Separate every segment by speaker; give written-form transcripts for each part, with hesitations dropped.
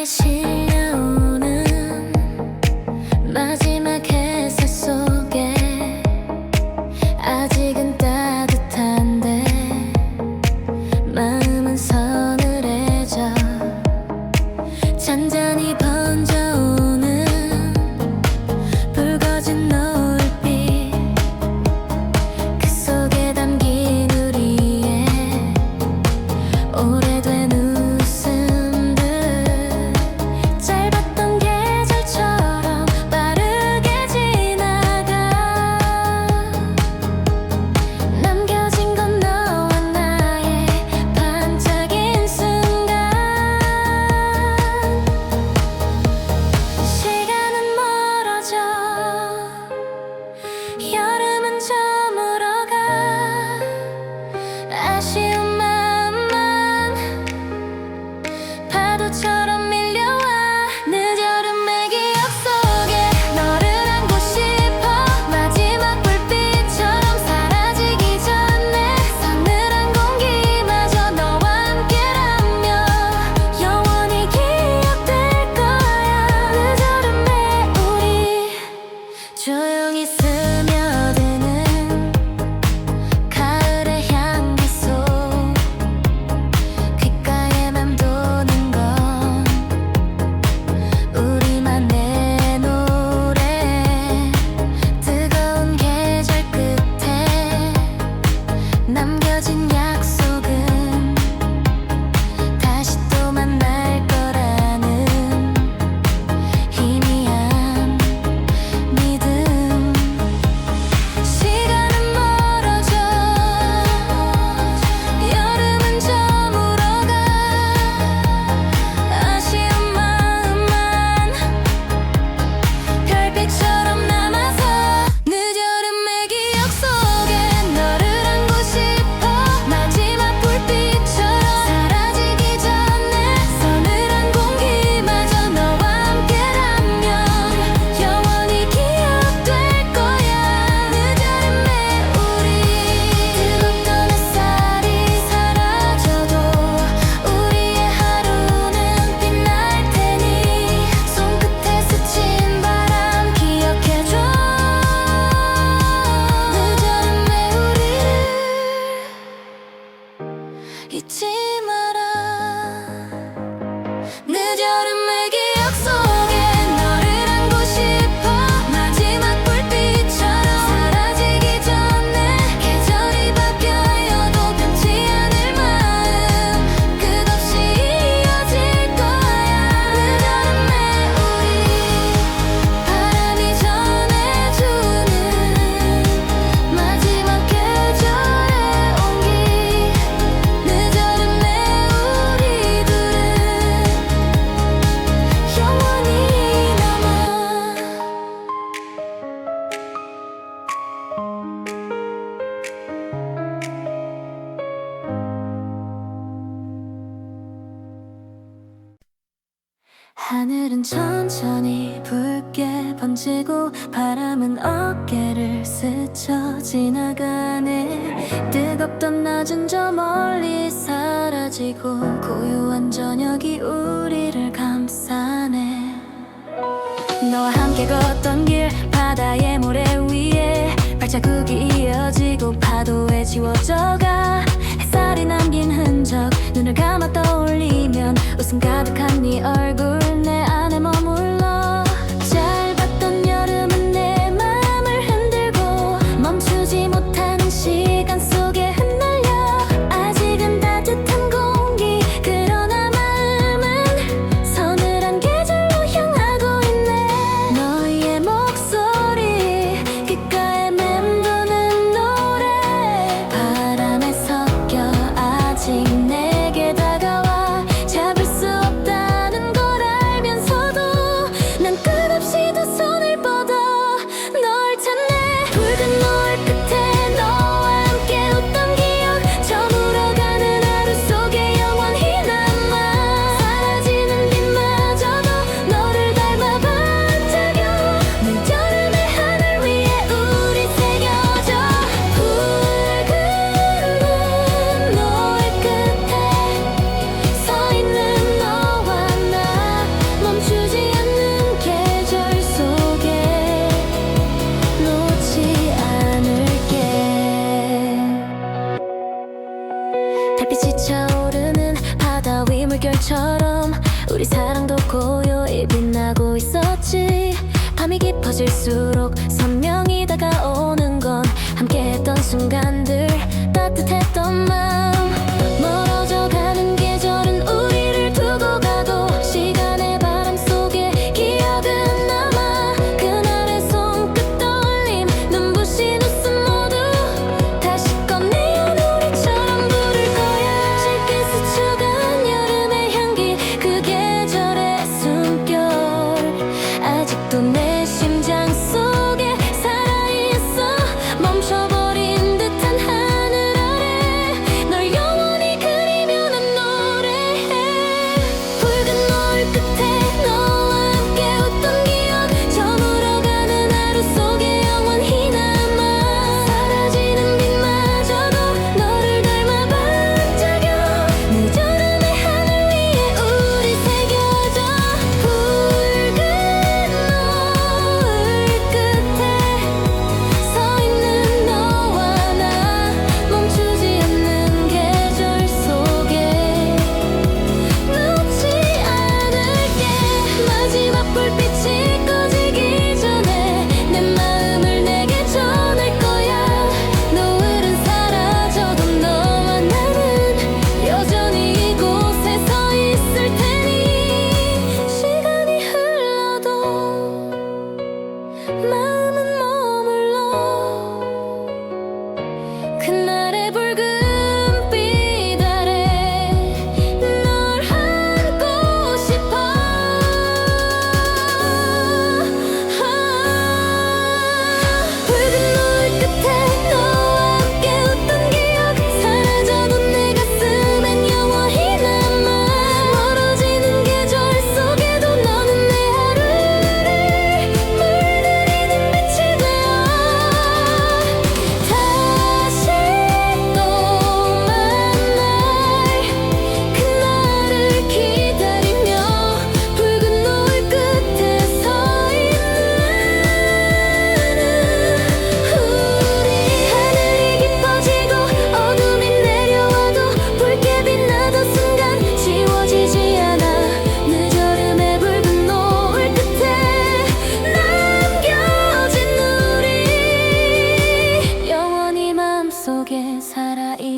Speaker 1: 실려오는 마지막 햇살 속에 아직은 따뜻한데 마음은 서늘해져. 잔잔히 번져오는 붉어진 노을빛, 그 속에 담긴 우리의 오래된 웃음들. 짧았던 계절처럼 빠르게 지나가. 남겨진 건 너와 나의 반짝인 순간. 시간은 멀어져, 여름은 저물어가. 아쉬운 마음만 파도처럼 밀려와. 늦여름의 기억 속에 너를 안고 싶어. 마지막 불빛처럼 사라지기 전에 서늘한 공기마저 너와 함께라면 영원히 기억될 거야. 늦여름의 우리, 조용히 스며드는 가을의 향기속, 귓가에 맴도는 건 우리만의 노래. 뜨거운 계절 끝에 남겨진 약속은 다시 또 만날 거라는 희미한 믿음. 시간은 멀어져, 여름은 저물어가. 아쉬운 마음만 별빛처럼 남아서. 늦여름의 기억 속에 너를 안고 싶어. 마지막 불빛처럼 사라지기 전에 서늘한 공기마저 너와 함께라면 영원히 기억될 거야. 늦여름의 우리, 뜨겁던 햇살이 사라져도 우리의 하루는 빛날 테니 손끝에 스친 바람 기억해줘. 늦여름의 우리를 잊지 마라. 늦여름의 기억 속에 너를 안고 싶어. 마지막 불빛처럼 사라지기 전에 계절이 바뀌어도 변치 않을 마음 끝없이 이어질 거야. 늦여름의 우리, 바람이 전해주는 마지막 계절의 온기. 늦여름의 우리들은 영원히 남아. 하늘은 천천히 붉게 번지고 바람은 어깨를 스쳐 지나가네. 뜨겁던 낮은 저 멀리 사라지고 고요한 저녁이 우리를 감싸네. 너와 함께 걷던 길, 바다의 모래 위에 발자국이 이어지고 파도에 지워져가. 햇살이 남긴 흔적, 눈을 감아 떠올리면 웃음 가득한 네 얼굴 내 안에 머물러. 짧았던 여름은 내 마음을 흔들고 멈추지 못하는 시간 속에 흩날려. 아직은 따뜻한 공기, 그러나 마음은 서늘한 계절로 향하고 있네. 너의 목소리, 귓가에 맴도는 노래, 바람에 섞여 아직 내게 다가와. 잡을 수 없다는 걸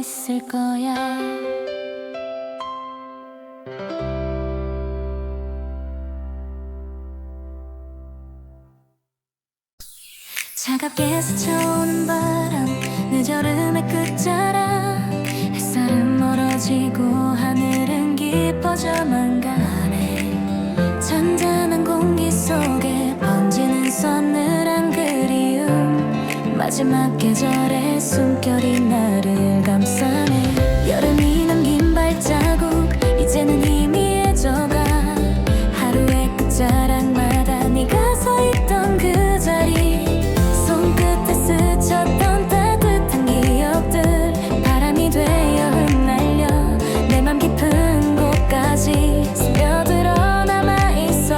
Speaker 1: 있을 거야. 차갑게 스쳐오는 바람, 늦여름의 끝자락. 햇살은 멀어지고 하늘은 깊어져만 가네. 잔잔한 공기 속에 번지는 서늘한 그리움. 마지막 계절의 숨결이 나를 감싸네. 여름이 남긴 발자국 이제는 희미해져가. 하루의 끝자락마다 네가 서 있던 그 자리, 손끝에 스쳤던 따뜻한 기억들 바람이 되어 흩날려 내 맘 깊은 곳까지 스며들어 남아있어.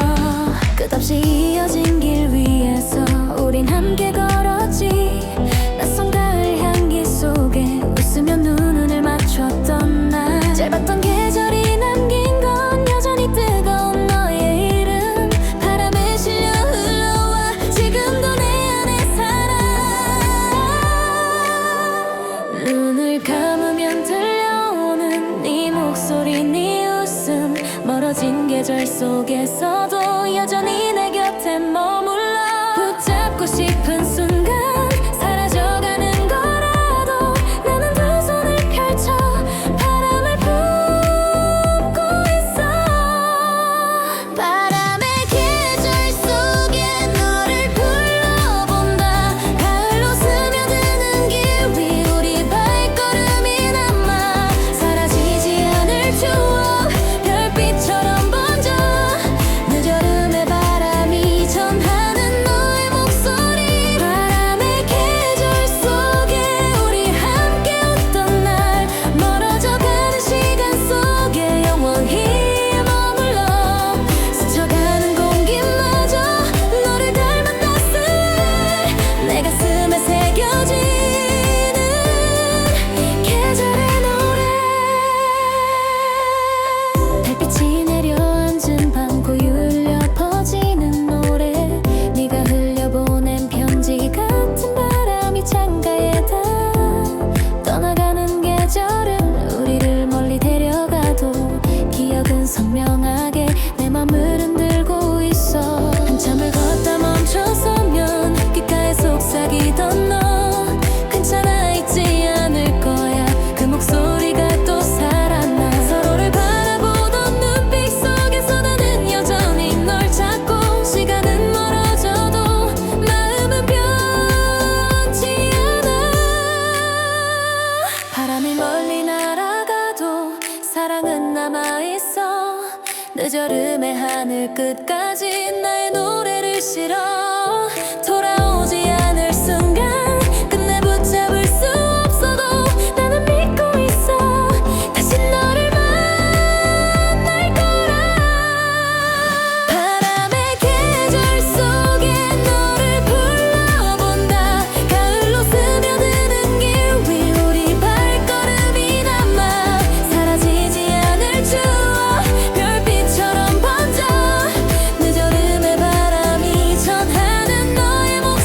Speaker 1: 끝없이 이어진 길 위에서 우린 함께 걸었지. 낯선 가을 향기 속에 웃으며 눈을 맞췄던 날. 짧았던 계절이 남긴 건 여전히 뜨거운 너의 이름. 바람에 실려 흘러와 지금도 내 안에 살아. 눈을 감으면 들려오는 네 목소리, 네 웃음. 멀어진 계절 속에서도 여전히 내 곁에 머물러. 붙잡고 싶은 순간 사라져가는 거라도 나는 두 손을 펼쳐 바람을 품고 있어. 바람의 계절 속에 너를 불러본다. 가을로 스며드는 길 위 우리 발걸음이 남아. 사라지지 않을 추억 별빛처럼 번져. 늦여름의 바람이 전하는 너의 목소리. 바람의 계절 속에 우리 함께 웃던 날. 멀어져가는 시간 속에 영원히 머물러. 스쳐가는 공기마저 너를 닮은 따스해. 내 가슴에 새겨지는 계절의 노래. 달빛이 내려앉은 밤 고요 울려 퍼지는 노래. 네가 흘려보낸 편지 같은 바람이 창가에다. 떠나가는 계절은 우리를 멀리 데려가도 기억은 선명하게 내 맘을 흔들고 있어. 한참을 걷다 멈춰서면 귓가에 속삭이던 너. 괜찮아 있지 않을 거야. 그 목소리가 또 살아나. 서로를 바라보던 눈빛 속에서 나는 여전히 널 찾고. 시간은 멀어져도 마음은 변치 않아. 바람이 멀리 날아가도 사랑은 남아있어. 늦여름의 하늘 끝까지 나의 노래를 실어. 돌아오지 않을 순간 끝내 붙잡을 수 없어도 나는 믿고 있어. 다시 너를 만날 거라. 바람의 계절 속에 너를 불러본다. 가을로 스며드는 길 위 우리 발걸음이 남아. 사라지지 않을 추억 별빛처럼 번져. 늦여름의 바람이 전하는 너의 목소리.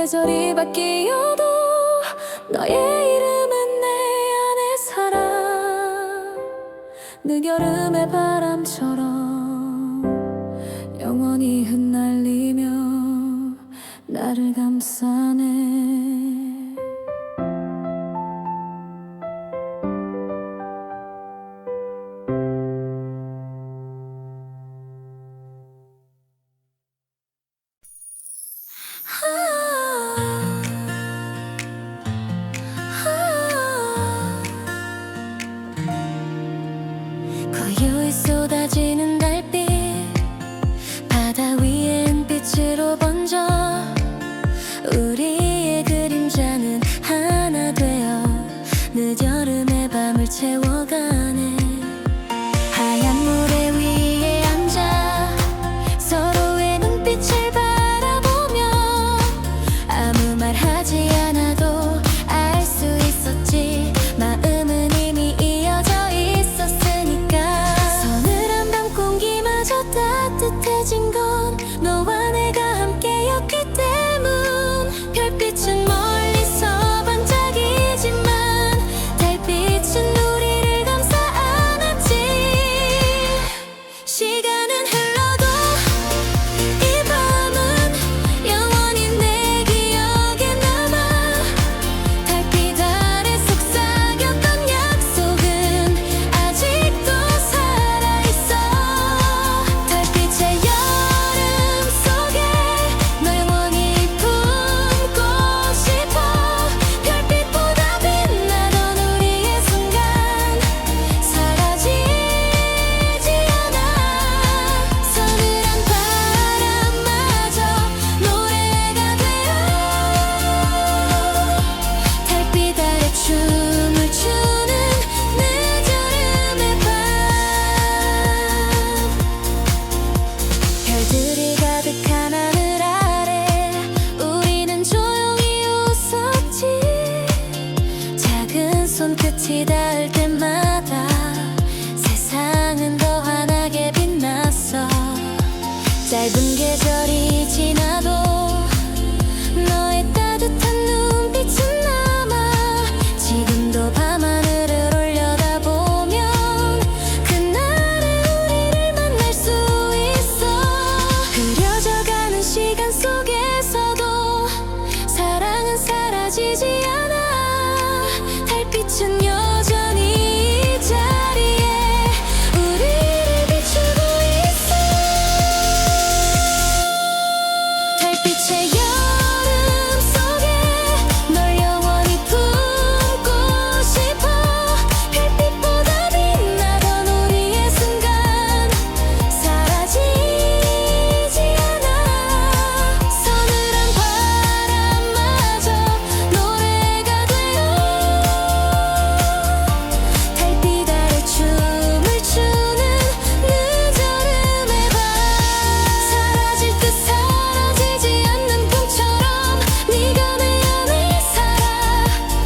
Speaker 1: 계절이 바뀌어도 너의 이름은 내 안에 살아. 늦여름의 바람처럼 영원히 흩날리며 나를 감싸네. 고요히 쏟아지는 달빛, 바다 위에 은빛으로 번져 우리의 그림자는 하나 되어 늦여름의 밤을 채워가네. 하얀 모래 위에 앉아 서로의 눈빛을 바라보며 아무 말 하지 않아도 알 수 있었지. 마음은 이미 이어져 있었으니까. 서늘한 밤 공기마저 따뜻해진 건 너와 내가 함께였기 때문. 별빛은 멀리서 반짝이지만 달빛은 우리를 감싸 안았지. 시간은 흘러도 이 밤은 영원히 내 기억에 남아. 달빛 아래 속삭였던 약속은 아직도 살아있어. 달빛의 여름 속에 널 영원히 품고 싶어. 별빛보다 빛나던 우리의 순간 사라지지 않아. 서늘한 바람마저 노래가 되어 달빛 아래 춤을 추는 늦여름의 밤. 별들이 가득한 하늘 아래 우리는 조용히 웃었지. 작은 손끝이 닿을 때마다 세상은 더 환하게 빛났어. 짧은 계절이 지나도 너의 따뜻한 눈빛은 남아. 지금도 밤하늘을 올려다보면 그날의 우리를 만날 수 있어. 흐려져가는 시간 속에서도 사랑은 사라지지 않아. 달빛은 여전히 이 자리에 우리를 비추고 있어. 달빛의 여름 속에 널 영원히 품고 싶어. 별빛보다 빛나던 우리의 순간 사라지지 않아. 서늘한 바람마저 노래가 되어 달빛 아래 춤을 추는 늦여름의 밤. 사라질 듯 사라지지 않는 꿈처럼 네가 내 안에 살아.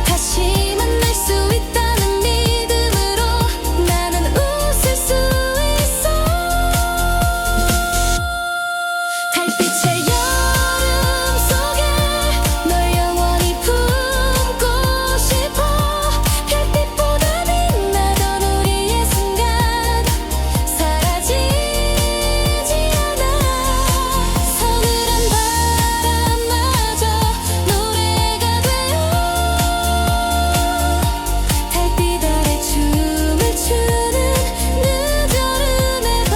Speaker 1: 다시 만날 수 있다는 믿음으로 나는 웃을 수 있어. 달빛의 여름 속에 널 영원히 품고 싶어. 별빛보다 빛나던 우리의 순간 사라지지 않아. 서늘한 바람마저 노래가 되어 달빛 아래 춤을 추는 늦여름의 밤.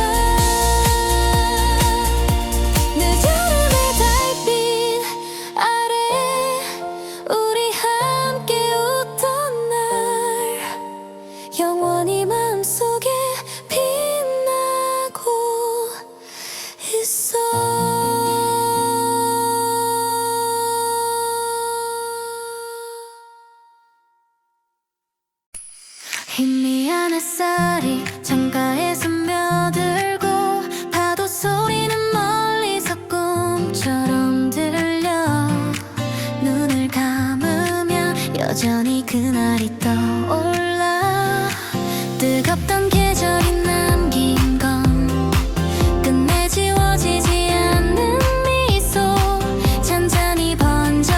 Speaker 1: 늦여름의 달빛 아래 우리 함께 웃던 날 영원히 마음속에 빛나고 있어. 희미한 햇살이 창가에 스며들고 파도 소리는 멀리서 꿈처럼 들려. 눈을 감으면 여전히 그날이 떠올라. 뜨겁던 계절이 남긴 건 끝내 지워지지 않는 미소. 잔잔히 번져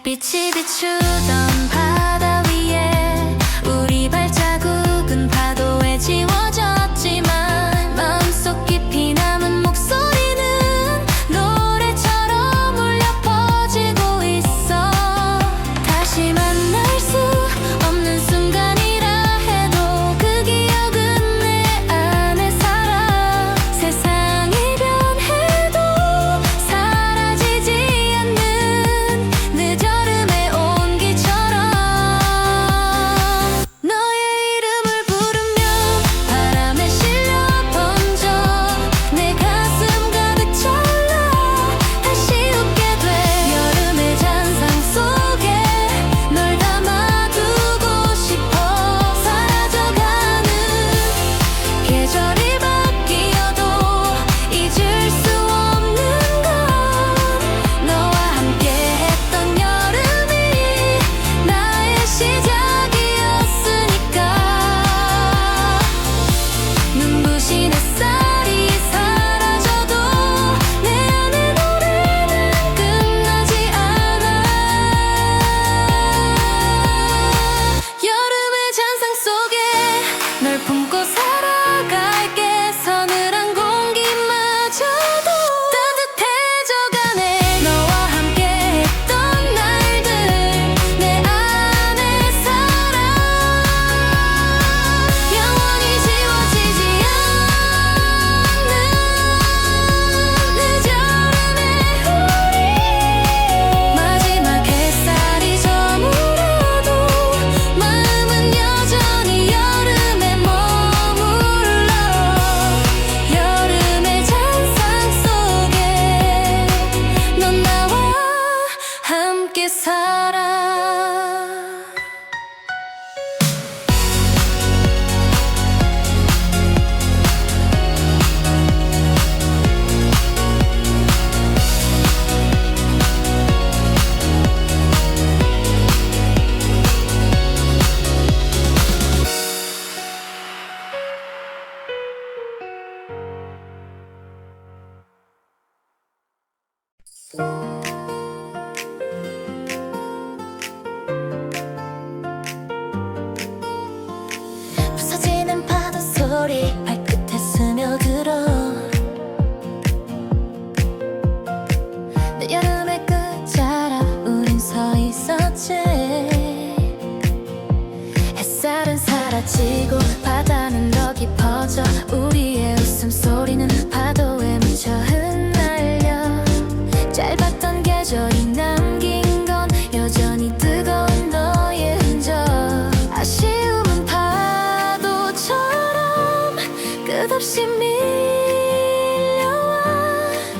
Speaker 1: 빛이 비추던 바다 위에 우리 발자국은 파도에 지워졌지만 마음속 깊이 남은 목소리는 노래처럼 울려 퍼지고 있어. 다시 만날 수 없는 순간이라 해도 그 기억은 내 안에 살아. 세상이 변해도 사라지지 않는 늦여름의 온기처럼 너의 이름을 부르면 바람에 실려 번져 내 가슴 가득 찰라. 다시 웃게 돼. 여름의 잔상 속에 널 담아두고 싶어. 사라져가는 계절이 바뀌어도 잊을 수 없는 건 너와 함께했던 여름이 나의 시작이었으니까. 눈부신 햇살이 사라져도 내 안의 노래는 끝나지 않아. 여름의 잔상 속에 널 품고 살아갈게. 서늘한 공기마저도 따뜻해져가네. 너와 함께했던 날들 내 안에 살아. 영원히 지워지지 않는 늦여름의 우리. 마지막 햇살이 저물어도 마음은 여전히 여름에 머물러. 여름의 잔상 속에 넌 나와 함께 살아. 부서지는 파도 소리 발끝에 스며들어. 늦여름의 끝자락 우린 서 있었지. 햇살은 사라지고 바다는 더 깊어져. 우리의 웃음소리는 파도에 묻혀 흩날려. 짧았던 계절이 남긴 건 여전히 뜨거운 너의 흔적. 아쉬움은 파도처럼 끝없이 밀려와.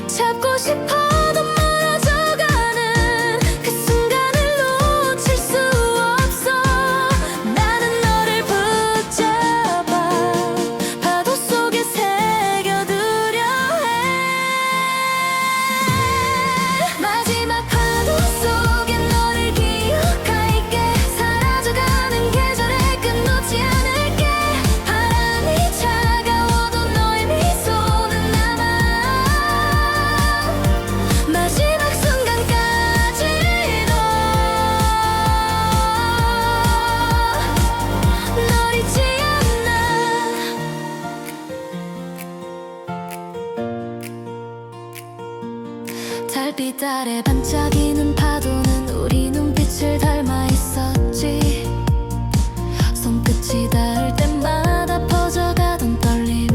Speaker 1: 잡고 싶어도 멀어져가는 그 순간을 놓칠 수 없어. 나는 너를 붙잡아 파도 속에 새겨두려 해. 마지막 파도 속에 너를 기억할게. 사라져가는 계절의 끝 놓지 않을게. 바람이 차가워도 너의 미소는 남아. 마지막 순간까지도 널 잊지 않아. 달빛 아래 반짝이는 파도는 우리 눈빛을 닮아 있었지. 손끝이 닿을 때마다 퍼져가던 떨림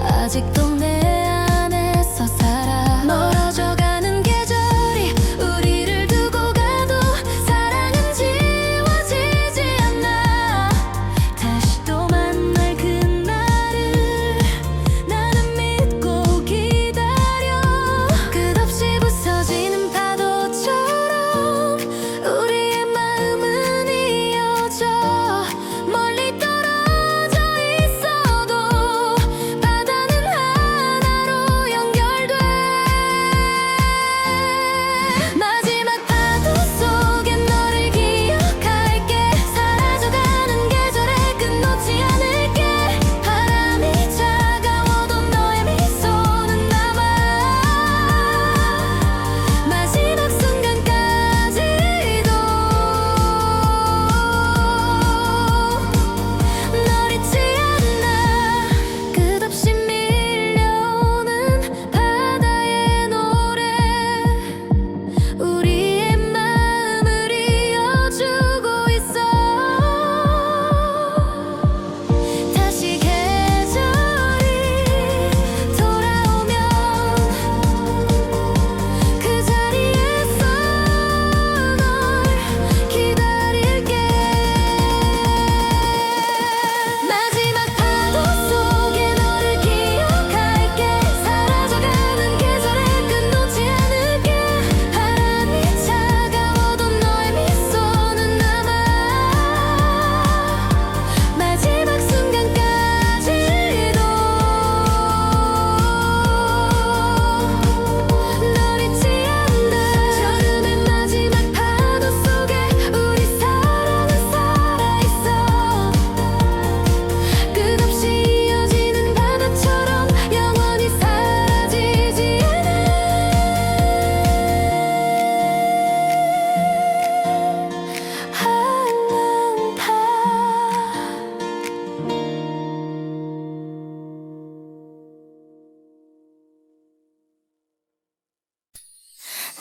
Speaker 1: 아직도 내 안에서 살아. 멀어져가는 계절이 우리를 두고 가도 사랑은 지워지지 않아. 다시 또 만날 그날을 나는 믿고 기다려. 끝없이 부서지는 파도처럼 우리의 마음은 이어.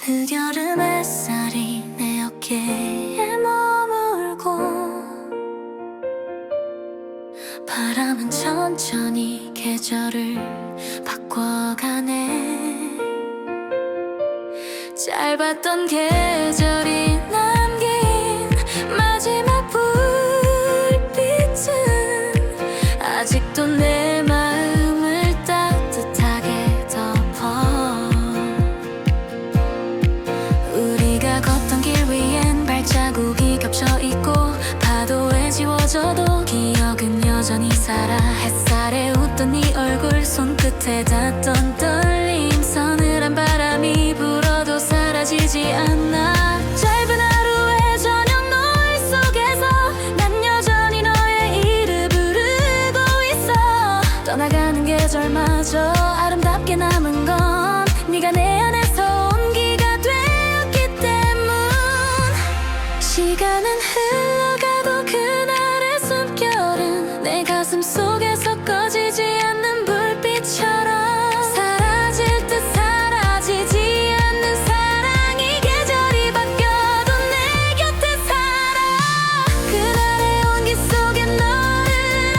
Speaker 1: 늦여름 햇살이 내 어깨에 머물고 바람은 천천히 계절을 바꿔가네. 짧았던 계절이 남긴 마지막 불빛은 아직도 내 마음을 따뜻하게 덮어. 우리가 걷던 길 위엔 발자국이 겹쳐있고 파도에 지워져도 기억은 여전히 살아. 햇살에 웃던 네 얼굴 손끝에 닿던 떨림 서늘한 바람이 불어도 사라지지 않아. 짧은 하루의 저녁 노을 속에서 난 여전히 너의 이름 부르고 있어. 떠나가는 계절마저 아름답게 남은 건 네가 내 안에서 온기가 되었기 때문. 시간은 흘러가도 그날의 숨결은 내 가슴 속에서 꺼지지 않는 불빛처럼 사라질 듯 사라지지 않는 사랑이 계절이 바뀌어도 내 곁에 살아. 그날의 온기 속에 너를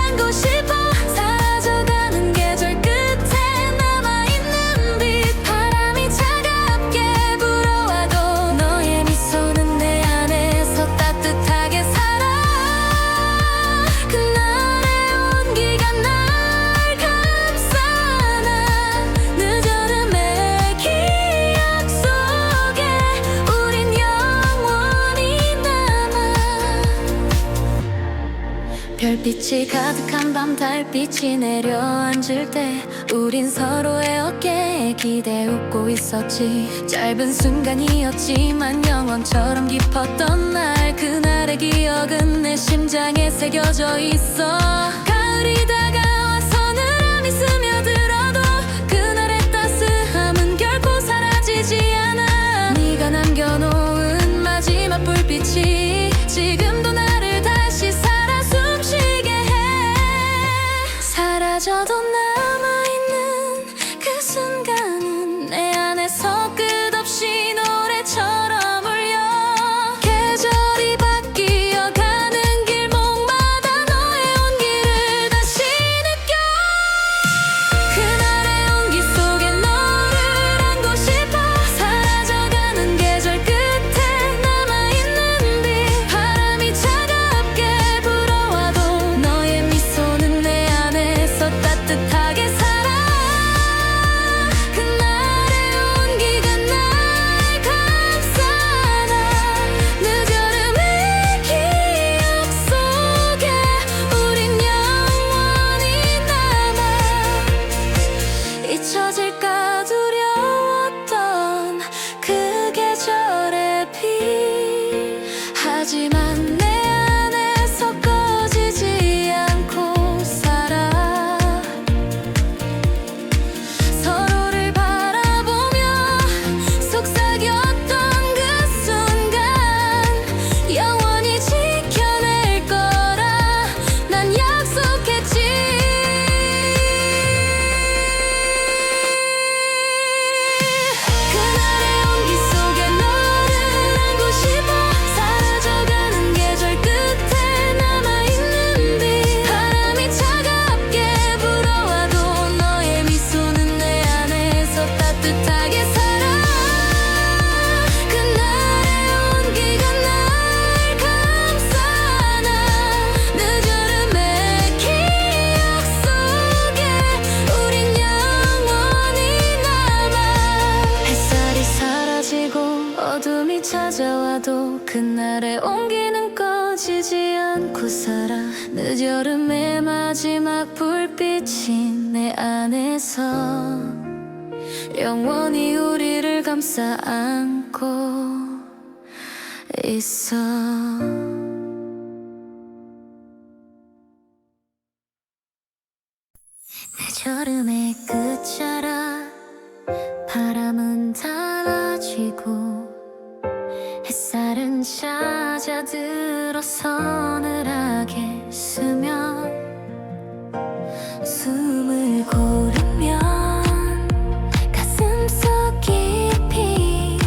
Speaker 1: 안고 싶어. 사라져가는 계절 끝에 남아있는 빛 바람이 차갑게 불어와도 너의 미소는 내 안에서 따뜻하게 살아. 그날의 온기가 날 감싸. 난 늦여름의 기억 속에 우린 영원히 남아. 별빛이 가득한 밤 달빛이 내려앉을 때 우린 서로의 어깨에 기대 웃고 있었지. 짧은 순간이었지만 영원처럼 깊었던 날. 그날의 기억은 내 심장에 새겨져 있어. 가을이 다가와 서늘함이 스며들어도 그날의 따스함은 결코 사라지지 않아. 네가 남겨놓은 마지막 불빛이 지금도 나를 다시 살아 숨쉬게 해. 사라져도 남아있는 그 순간은 내 안에서 끝없이 노래처럼 울려. 계절이 바뀌어가는 길목마다 너의 온기를 다시 느껴. 그날의 온기 속에 너를 안고 싶어. 사라져가는 계절 끝에 남아있는 빛 바람이 차갑게 불어와도 너의 미소는 내 안에서 따뜻하게 살아. 그날의 온기가 날 감싸. 난 늦여름의 기억 속에 우린 영원히 남아. 잊혀질까 두려웠던 그 계절의 빛 하지만 내 안에서 꺼지지 않고 살아. 서로를 바라보며 속삭였던 그 순간 영원히 지켜낼 거라 난 약속했지. 그날의 온기 속에 너를 안고 싶어. 사라져가는 계절 끝에 남아있는 빛 바람이 차갑게 불어와도 너의 미소는 내 안에서 따뜻하게 살아. 그날의 온기가 날 감싸. 난 늦여름의 기억 속에 우린 영원히 남아. 햇살이 사라지고 어둠이 찾아와도 그날의 온기는 꺼지지 않고 살아. 늦여름의 마지막 불빛이 내 안에서 영원히 우리를 감싸 안고 있어. 늦여름의 끝자락 바람은 달라지고 햇살은 찾아들어 서늘하게 스며 숨을 고르면 가슴속 깊이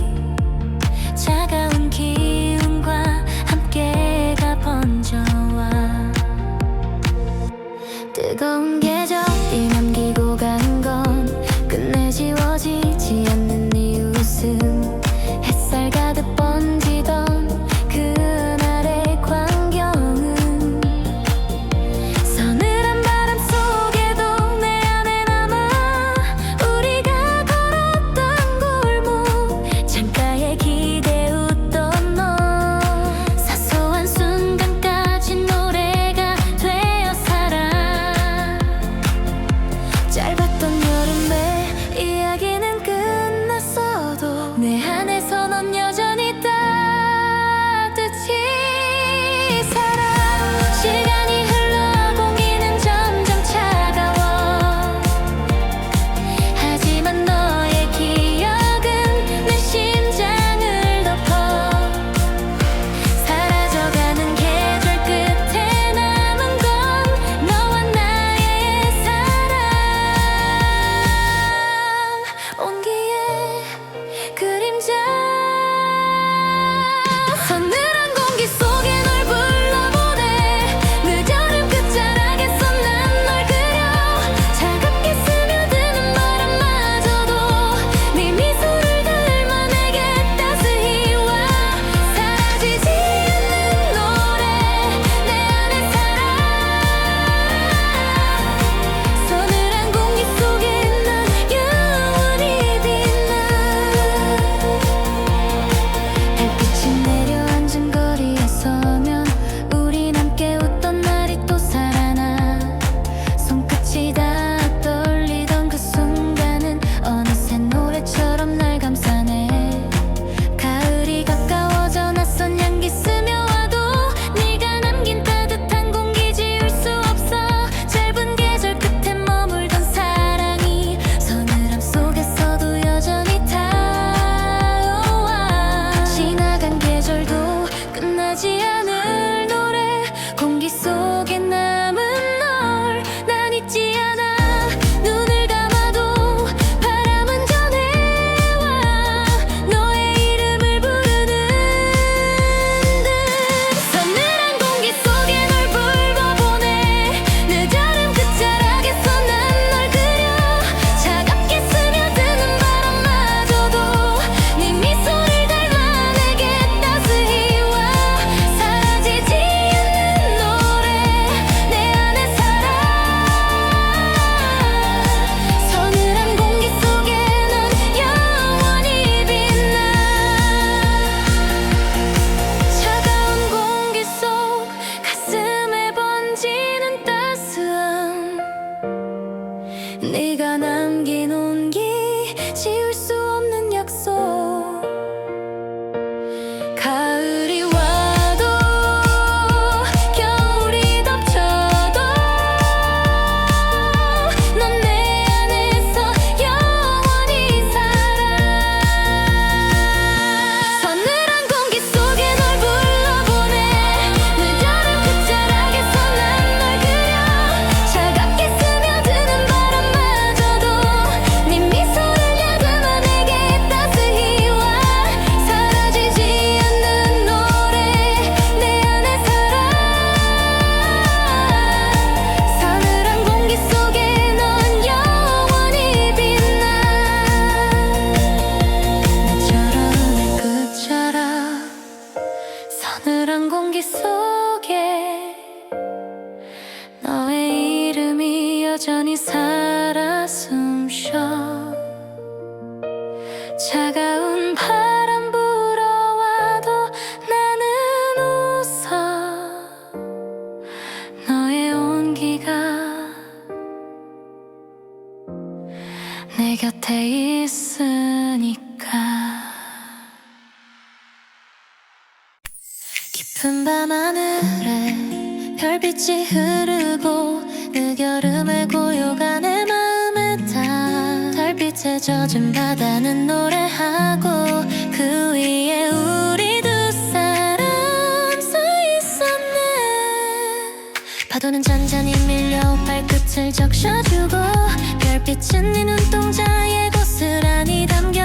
Speaker 1: 온기 속에 너의 이름이 여전히 살아 숨쉬어. 차가운 바람 불어와도 나는 웃어. 너의 온기가 내 곁에 있으니까. 깊은 밤 하늘에 별빛이 흐르고 그 여름의 고요가 내 마음에 닿아. 달빛에 젖은 바다는 노래하고 그 위에 우리 두 사람 서 있었네. 파도는 잔잔히 밀려온 발끝을 적셔주고 별빛은 네 눈동자에 고스란히 담겨.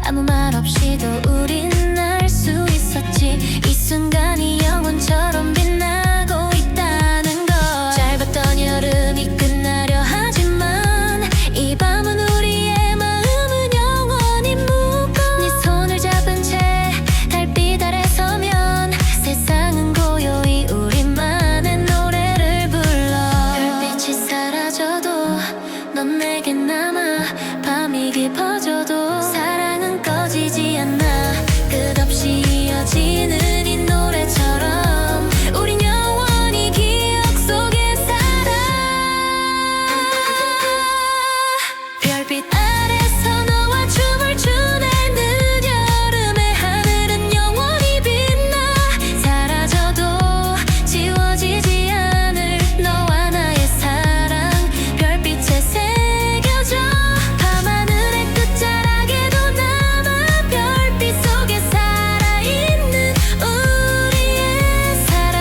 Speaker 1: 아무 말 없이도 우린 알 수 있었지. 이 순간이 영원처럼 빛나고 있다는 걸. 짧았던 여름이 끝나려 하지만 이 밤은 우리의 마음은 영원히 묶어. 네 손을 잡은 채 달빛 아래 서면 세상은 고요히 우리만의 노래를 불러. 별빛이 사라져도 넌 내겐 남아. 밤이 깊어져도 사랑은 꺼지지 않아. 끝없이 이어지는 이 노래처럼 우린 영원히 기억 속에 살아. 별빛 아래서 너와 춤을 추네. 늦여름의 하늘은 영원히 빛나. 사라져도 지워지지 않을 너와 나의 사랑 별빛에 새겨져. 밤하늘의 끝자락에도 남아. 별빛 속에 살아있는 우리의 사랑.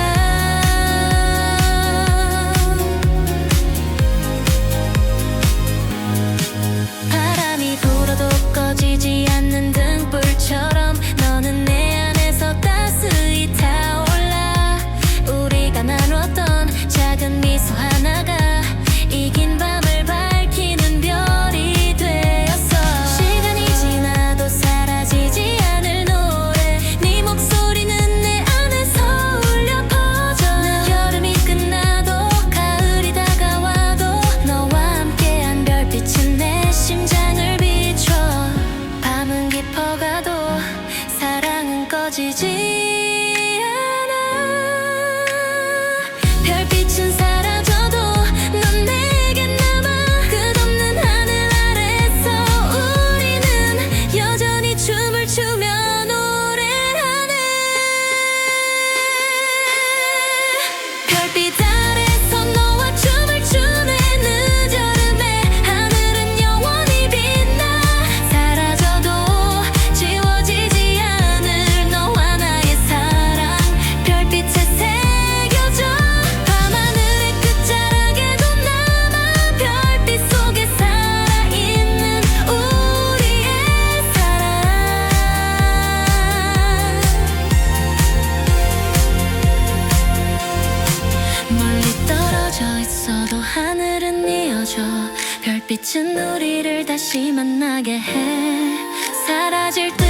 Speaker 1: 바람이 불어도 꺼지지 않는 등불처럼 너는 내 안에서 따스히 타올라. 우리가 나눴던 작은 미소 하나가 이 긴 밤을 밝히는 별이 되었어. 시간이 지나도 사라지지 않을 노래. 네 목소리는 내 안에서 울려 퍼져. 여름이 끝나도 가을이 다가와도 너와 함께한 별빛은 내 심장을 비춰. 밤은 깊어가도 사랑은 꺼지지 않아. 별빛은 사라져도 넌 내겐 남아. 끝없는 하늘 아래서 우리는 여전히 춤을 추며 노래하네. 별빛 아래서 너와 춤을 추네. 늦여름의 하늘은 영원히 빛나. 사라져도 지워지지 않을 너와 나의 사랑 별빛에 새겨져. 밤하늘의 끝자락에도 남아. 별빛 속에 살아있는 우리의 사랑. 멀리 떨어져 있어도 하늘은 이어져. 별빛은 우리를 다시 만나게 해. 사라질 듯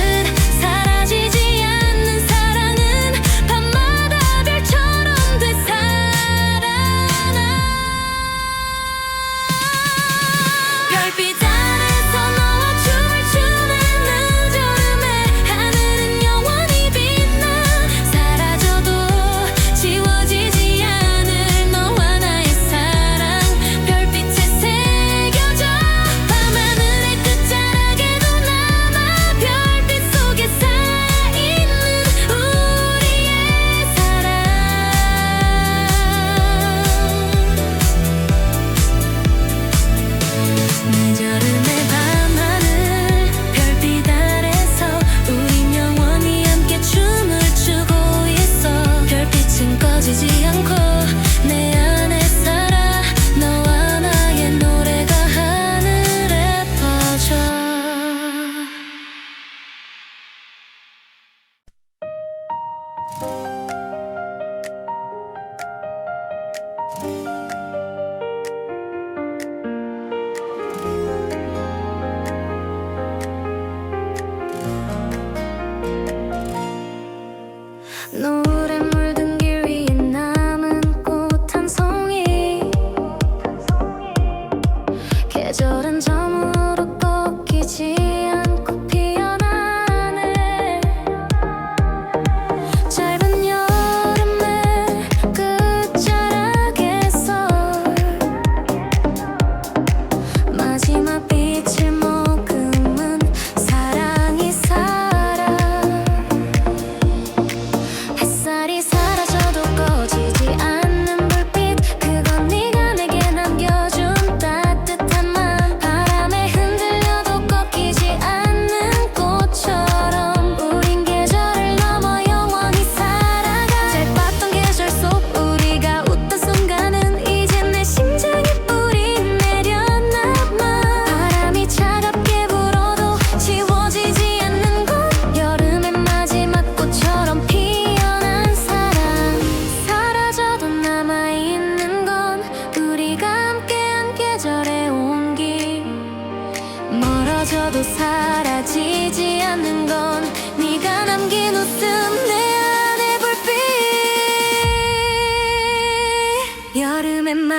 Speaker 1: 사라지지 않는 사랑은 밤마다 별처럼 되살아나. 별빛 아래서 너와 춤을 추네. 늦여름의 하늘은 영원히 빛나. 사라져도 지워지지 않을 너와 나의 사랑 별빛에 새겨져. 밤하늘의 끝자락에도 남아. 별빛 속에 살아있는 우리의 사랑. 늦여름의 밤하늘 별빛 아래서 우린 영원히 함께 춤을 추고 있어. 별빛은 꺼지지 않고 내 안에 살아. 너와 나의 노래가 하늘에 퍼져. 노을에 물든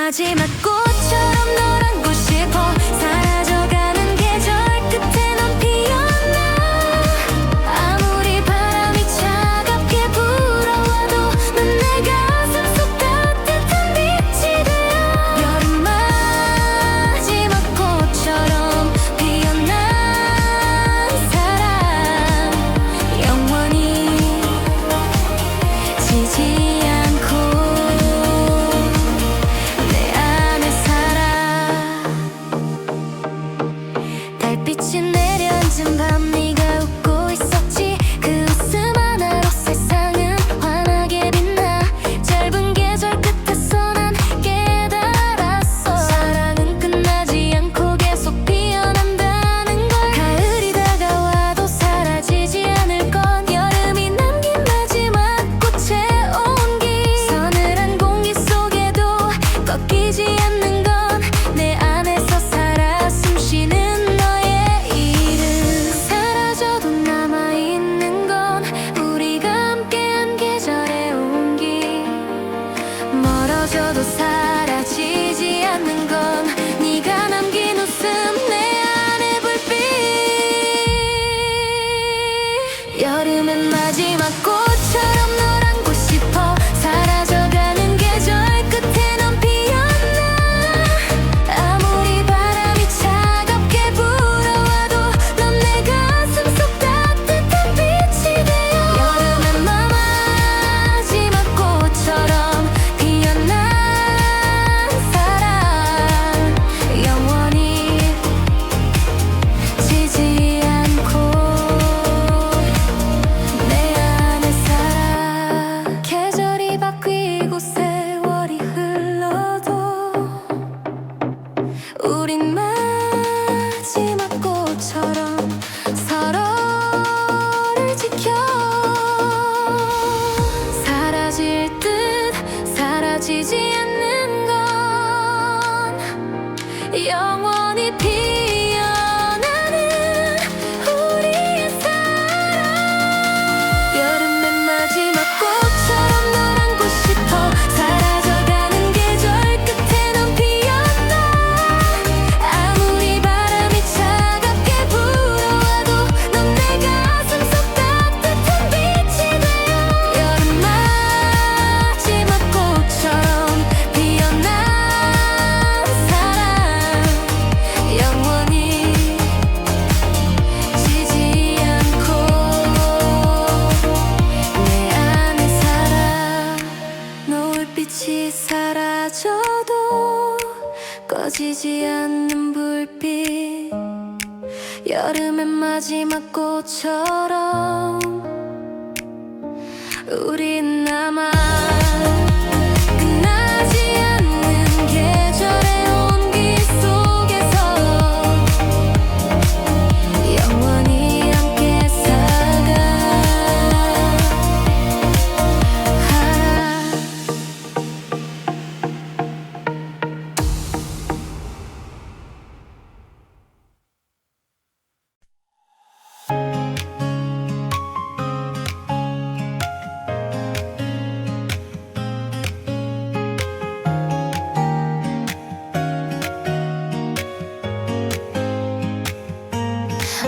Speaker 1: 마지막 꽃처럼 널 안고 싶어. 사라져가는 계절 끝에 넌 피었나. 아무리 바람이 차갑게 불어와도 넌 내 가슴 속 따뜻한 빛이 되어. 여름 마지막 꽃처럼 피어난 사랑, 영원히 지지 않고 내 안에 살아. 달빛이 내려앉은 밤 네가 웃고 있었지. 그 웃음 하나로 세상은 환하게 빛나. 짧은 계절 끝에서 난 깨달았어. 사랑은 끝나지 않고 계속 피어난다는 걸. 가을이 다가와도 사라지지 않을 건 여름이 남긴 마지막 꽃의 온기. 서늘한 공기 속에도 꺾이지 않는 건 내 안에서 살아 숨쉬는 너의 이름. 사라져도 남아있는 건 우리가 함께한 계절의 온기. 멀어져도 사라지지 않는 건 네가 남긴 웃음, 내 안의 불빛. 여름의 마지막 꽃처럼 널 안고 싶어. 사라져가는 계절 끝에 넌 피었나. 아무리 바람이 차갑게 불어와도 넌 내 가슴 속 따뜻한 빛이 되어. 여름의 마지막 꽃처럼 피어난 사랑, 영원히 지지 않고 내 안에 살아. 계절이 바뀌고 세월이 흘러도 우린 마지막 꽃처럼 서로를 지켜. 사라질 듯 사라지지 않는 건 영원히 피어나는 우리의 사랑. 여름의 마지막 꽃처럼 널 안고 싶어. 사라져가는 계절 끝에 넌 피었나. 아무리 바람이 차갑게 불어와도 넌 내 가슴 속 따뜻한 빛이 되어. 여름 마지막 꽃처럼 피어난 사랑, 영원히 지지 않고 내 안에 살아. 노을빛이 사라져도 꺼지지 않는 불빛. 여름의 마지막 꽃처럼 우린 남아. 끝나지 않는 계절의 온기 속에서 영원히 함께 살아.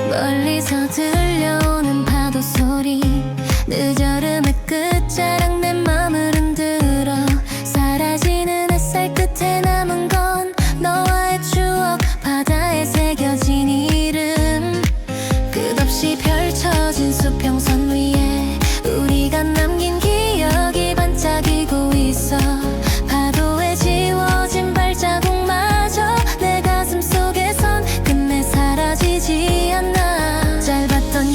Speaker 1: 멀리서 들려오는 파도 소리. 늦여름의 끝자락 내 맘을 흔들어. 사라지는 햇살 끝에 남은 건 너와의 추억. 바다에 새겨진 이름. 끝없이 펼쳐진 수평선 위에 우리가 남긴 기억이 반짝이고 있어. 파도에 지워진 발자국마저 내 가슴 속에선 끝내 사라지지 않아. 짧았던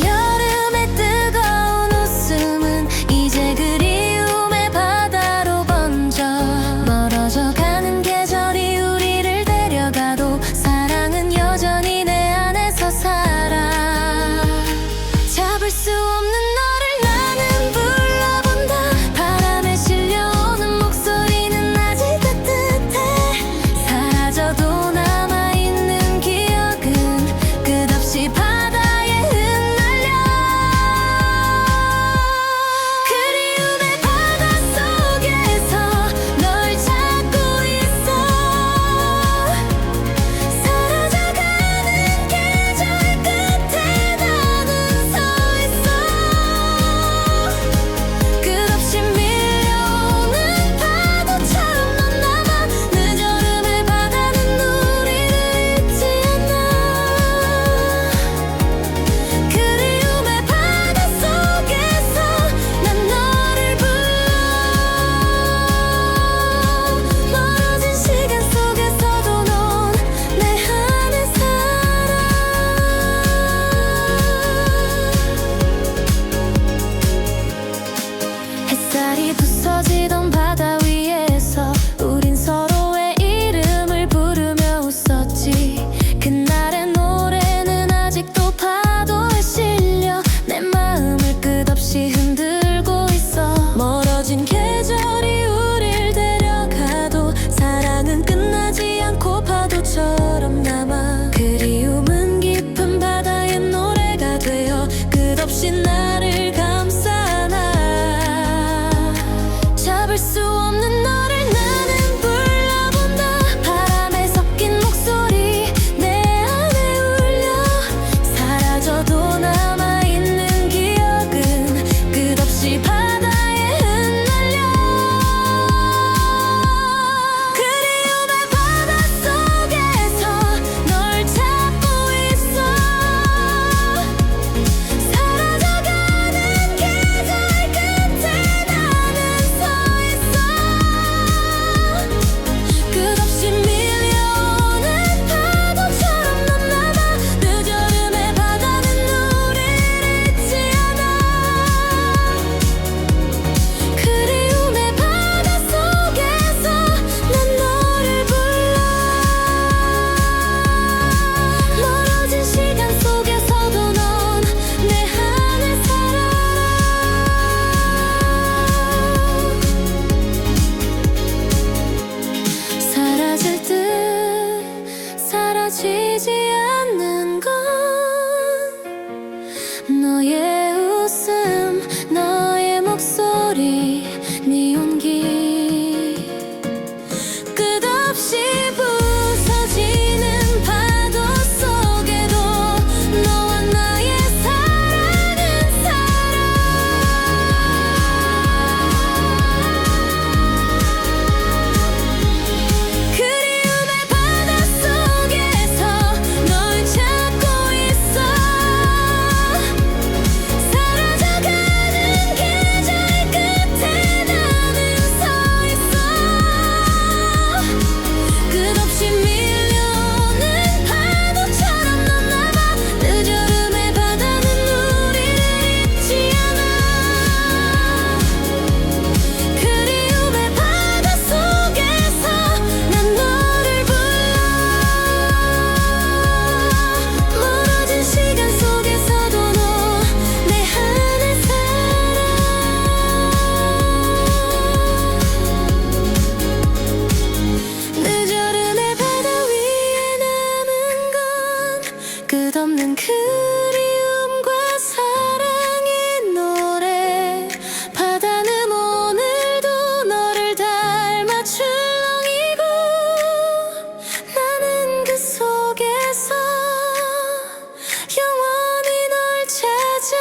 Speaker 1: 끝없이 흔들고 있어. 멀어진 계절이 우릴 데려가도 사랑은 끝나지 않고 파도처럼 남아. 그리움은 깊은 바다의 노래가 되어 끝없이 나를 감싸나. 잡을 수 없는 너를 나는 불러본다. 바람에 섞인 목소리 내 안에 울려. 사라져도 남아있는 기억은 끝없이 바다에 흩날려. 그리움의 바닷속에서 널 찾고 있어. 사라져가는 계절 끝에 나는 서 있어. 끝없이 밀려오는 파도처럼 넌 남아. 늦여름의 바다는 우리를 잊지 않아. 그리움의 바닷속에서 난 너를 불러. 멀어진 시간 속에서도 넌 내 안에 살아. 사라질 듯 사라지지 않는 건 너의 웃음, 너의 목소리, 네 온기. 끝없이 부서지는 파도 속에도 너와 나의 사랑은 살아. 그리움의 바닷속에서 널 찾고 있어. 사라져가는 계절 끝에 나는 서 있어. 끝없이 밀려오는 파도처럼 넌 남아. 늦여름의 바다는 우리를 잊지 않아. 그리움의 바닷속에서 난 너를 불러. 멀어진 시간 속에서도 너 내 안에 살아. 늦여름의 바다 위에 남은 건 끝없는 그리움과 사랑의 노래. 바다는 오늘도 너를 닮아 출렁이고 나는 그 속에서 영원히 널 찾아.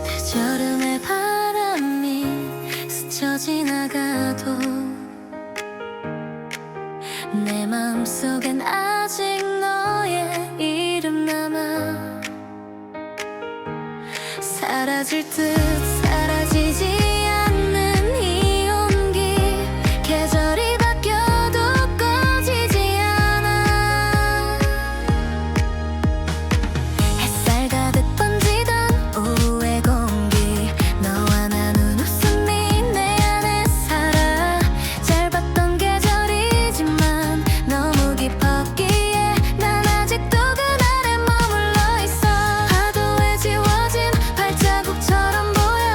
Speaker 1: 늦여름의 바람이 스쳐 지나가도 내 마음속엔 아직 너의 이름 남아. 사라질 듯 사라지지 않는 이 온기. 계절이 바뀌어도 꺼지지 않아. 햇살 가득 번지던 오후의 공기. 너와 나눈 웃음이 내 안에 살아. 짧았던 계절이지만 너무 깊었기에 난 아직도 그날에 머물러 있어. 파도에 지워진 발자국처럼 보여.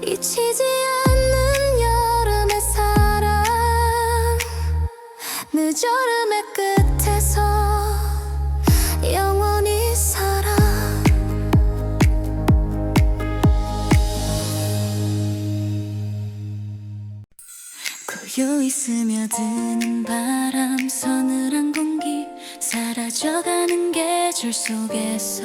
Speaker 1: 잊히지 않는 여름의 사랑, 늦여름의 끝에서 영원히 살아. 고요히 스며드는 바람, 서늘한 공기, 사라져가는 계절 속에서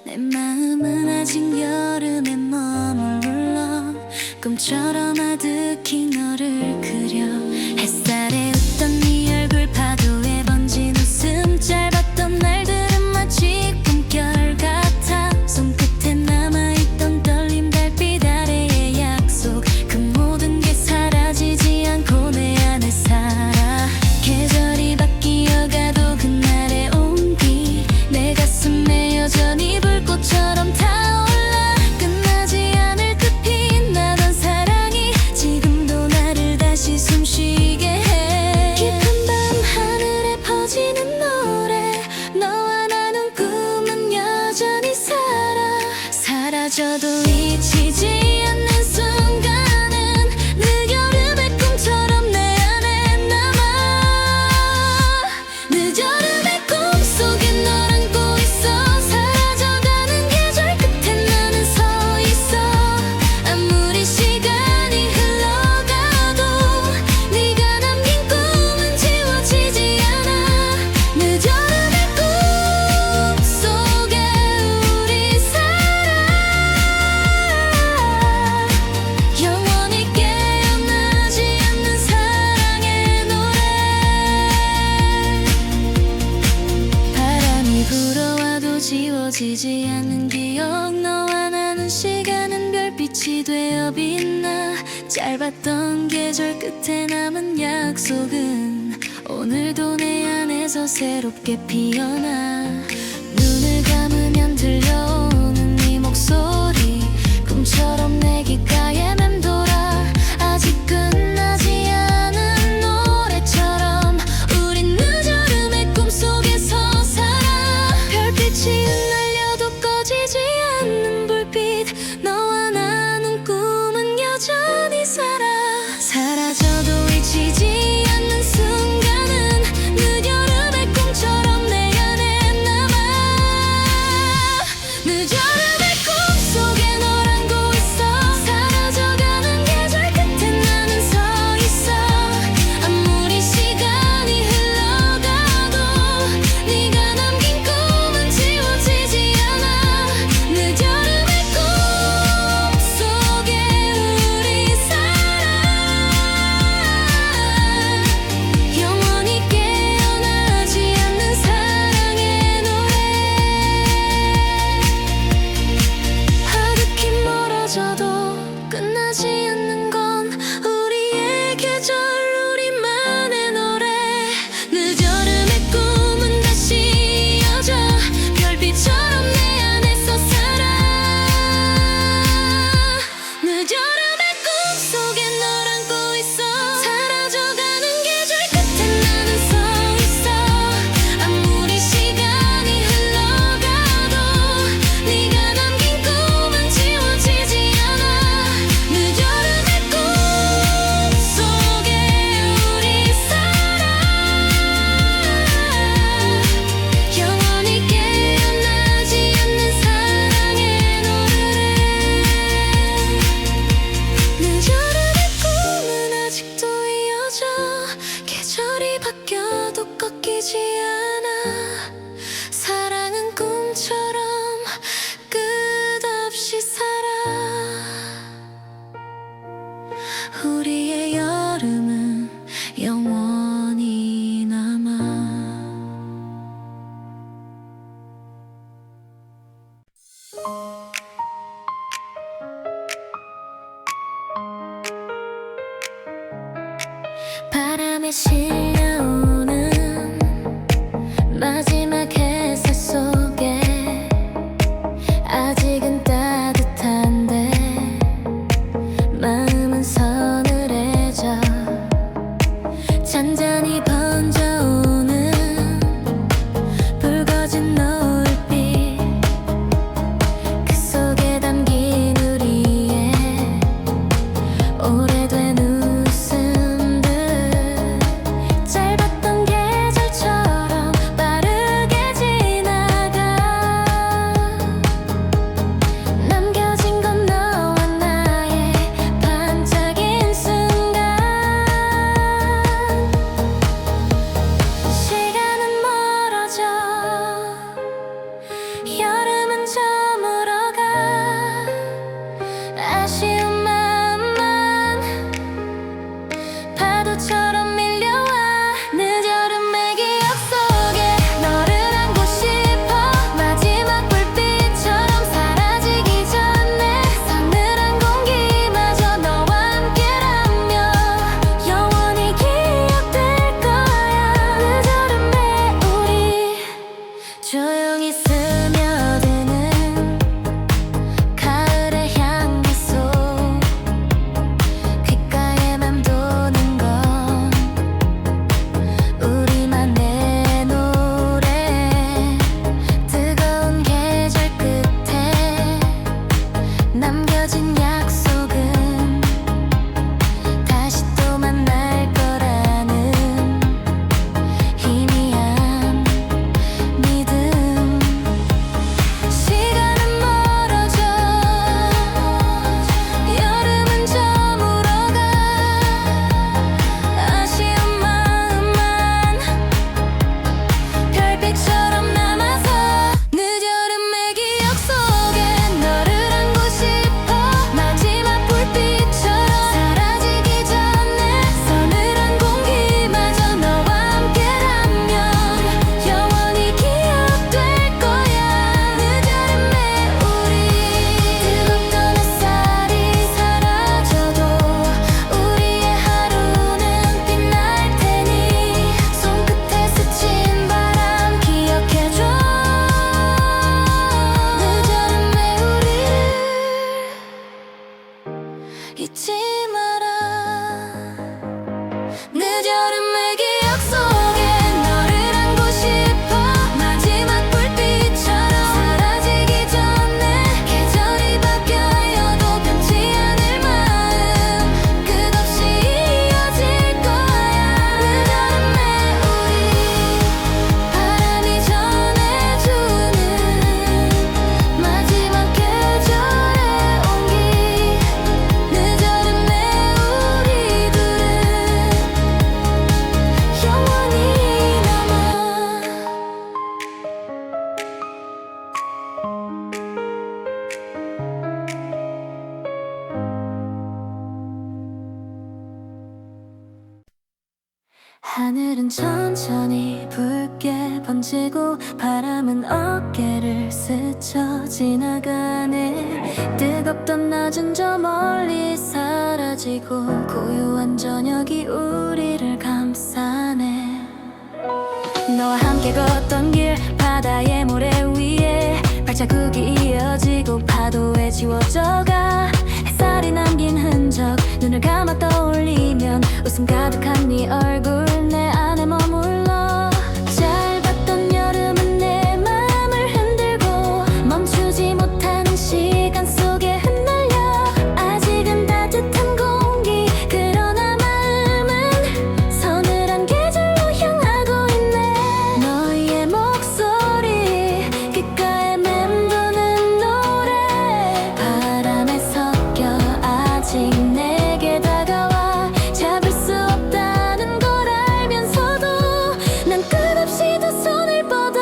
Speaker 1: 내 마음은 아직 여름에 머물러 꿈처럼 아득히 너를 그려. 햇살에 웃던 네 얼굴, 파도에 번진 웃음, 짧았던 날들은 마치 꿈결 같아. 손끝에 남아있던 떨림, 달빛 아래의 약속, 그 모든 게 사라지지 않고 내 안에 살아. 계절이 바뀌어가도 그날의 온기, 내 가슴에 여전히 불꽃처럼 타올라. 끝나지 않을 듯 빛나던 사랑이 지금도 나를 다시 숨쉬게 해. 깊은 밤 하늘에 퍼지는 노래, 너와 나눈 꿈은 여전히 살아. 사라져도 잊히지 않는 순간은 늦여름의 꿈처럼 내 안에 남아. 늦여름의 꿈속에 널 안고 있어. 사라져가는 계절 끝에 나는 서 있어. 아무리 시간이 흘러가도 네가 남긴 꿈은 지워지지 않아. 늦여름의 꿈속에 우리 살아. 영원히 깨어나지 않는 사랑의 노래. 바람이 불어와도 지워지지 않는 기억, 너와 나눈 시간은 별빛이 되어 빛나. 짧았던 계절 끝에 남은 약속은 오늘도 내 안에서 새롭게 피어나. 눈을 감으면 들려오는 네 목소리, 꿈처럼 내 귓가에 맴돌아. 아직 끝나지 않은 노래처럼 우린 늦여름의 꿈속에서 살아. 별빛이 흩날려도 꺼지지 않는 불빛, 너와 나눈 꿈은 여전히 살아. 사라져도 잊히지 않는 순간은 늦여름의 꿈처럼 내 안에 남아. 늦여름의 꿈속에 널 안고 있어. 사라져가는 계절 끝에 나는 서 있어. 아무리 시간이 흘러가도 네가 남긴 꿈은 지워지지 않아. 늦여름의 꿈속에 우리 살아. 영원히 깨어나지 않는 사랑의 노래. 아득히 멀어져도 끝나지 않는 건 우리의 계절, 우리만의 노래. 늦여름의 꿈은 다시 이어져. 별빛처럼 내 안에서 살아. 늦여름의 꿈속에 널 안고 있어. 사라져가는 계절 끝에 나는 서 있어. 아무리 시간이 흘러가도 네가 남긴 꿈은 지워지지 않아. 늦여름의 꿈속에 우리 살아. 영원히 깨어나지 않는 사랑의 노래를. 늦여름의 꿈은 아직도 이어져. 계절이 바뀌어도 꺾이지 않아. 사랑은 꿈처럼 끝없이 살아. 우리의 여름은 영원히 남아. 바람에 실려오는 마지막 햇살 속에 아직은 따뜻한데 마음은 서늘해져. 잔잔히 번져오는 붉어진 노을빛, 그 속에 담긴 우리의 잊지 마라. 늦여름의 기억 속에 너를 안고 싶어. 마지막 불빛처럼 사라지기 전에 계절이 바뀌어도 변치 않을 마음 끝없이 이어질 거야. 늦여름의 우리 바람이 전해주는 마지막 계절의 온기. 늦여름의 우리들은 영원히 남아. 하늘은 천천히 붉게 번지고 바람은 어깨를 스쳐 지나가네. 뜨겁던 낮은 저 멀리 사라지고 고요한 저녁이 우리를 감싸네. 너와 함께 걷던 길 바다의 모래 위에 발자국이 이어지고 파도에 지워져가. 햇살이 남긴 흔적 눈을 감아 떠올리면 웃음 가득한 네 얼굴 내 안에 머물러. 짧았던 여름은 내 마음을 흔들고 멈추지 못한 시간 속에 흩날려. 아직은 따뜻한 공기 그러나 마음은 서늘한 계절로 향하고 있네. 너의 목소리 귓가에 맴도는 노래 바람에 섞여 아직 내게 다가와. 잡을 수 없다는 걸 알면서도 난 끝없이 두 손을 뻗어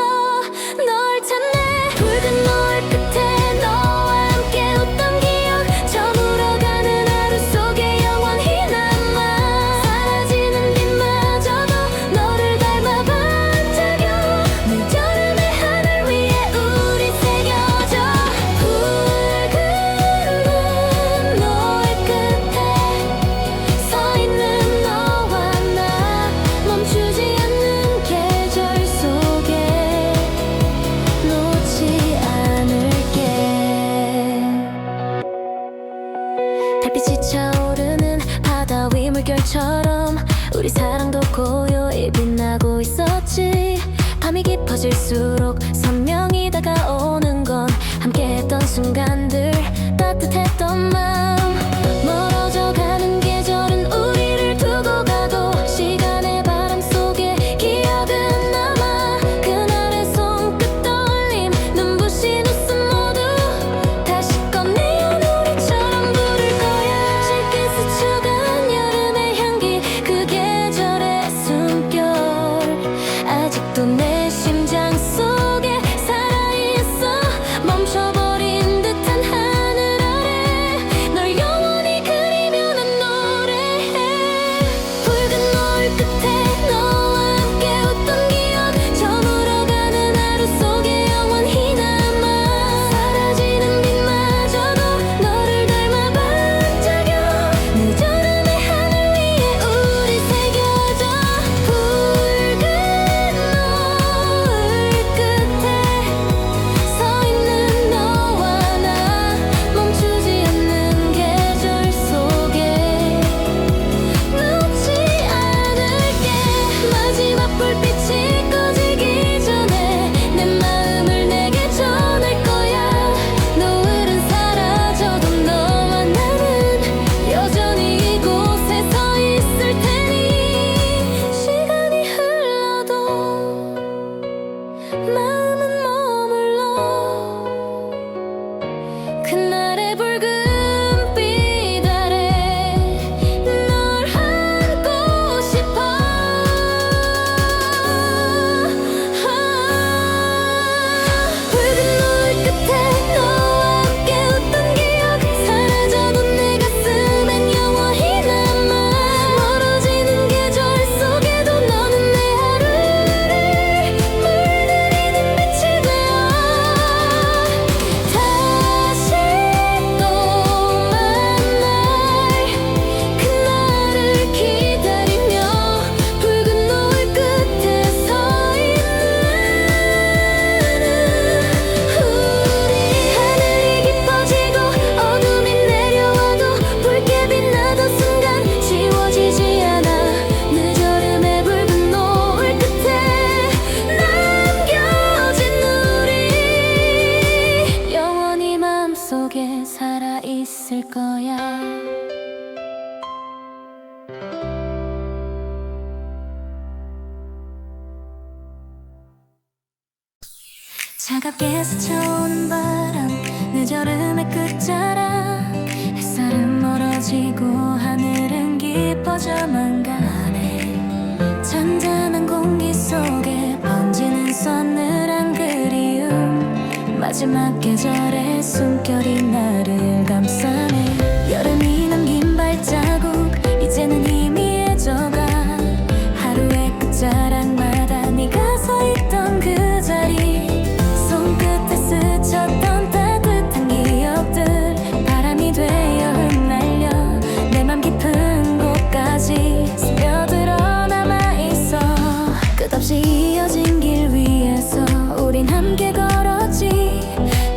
Speaker 1: 널 찾네. 붉은 노을 끝에 너와 함께 웃던 기억 저물어가는 하루 속에 영원히 남아. 사라지는 빛마저도 너를 닮아 반짝여. 늦여름의 하늘 위에 우리 새겨져. 붉은 노을 끝에 서 있는 너와 나 멈추지 않는 계절 속에 놓지 않을게. 달빛이 차오르는 바다 위 물결처럼 우리 사랑도 고요히 빛나고 있었지. 밤이 깊어질수록 선명히 다가오는 건 함께했던 순간들 따뜻했던 마음. 멀어져가는 계절은 우리를 두고 가도 시간의 바람 속에 기억은 남아. 그날의 손끝 떨림 눈부신 웃음 모두 다시 꺼내어 우리처럼 부를 거야. 쉽게 스쳐간 여름의 향기 그 계절의 숨결 아직도 내 심장 속에 살아있어. 멈춰버린 듯한 하늘 아래 널 차갑게 스쳐오는 바람 늦여름의 끝자락 햇살은 멀어지고 하늘은 깊어져만 가네 잔잔한 공기 속에 번지는 서늘한 그리움 마지막 계절의 숨결이 나를 감싸네 여름이 남긴 발자국 이제는 이미 애져가 하루의 끝자락마다 네가 서 있던 그 자리 손끝에 스쳤던 따뜻한 기억들 바람이 되어 흩날려 내 맘 깊은 곳까지 스며들어 남아있어 끝없이 이어진 길 위에서 우린 함께 걸었지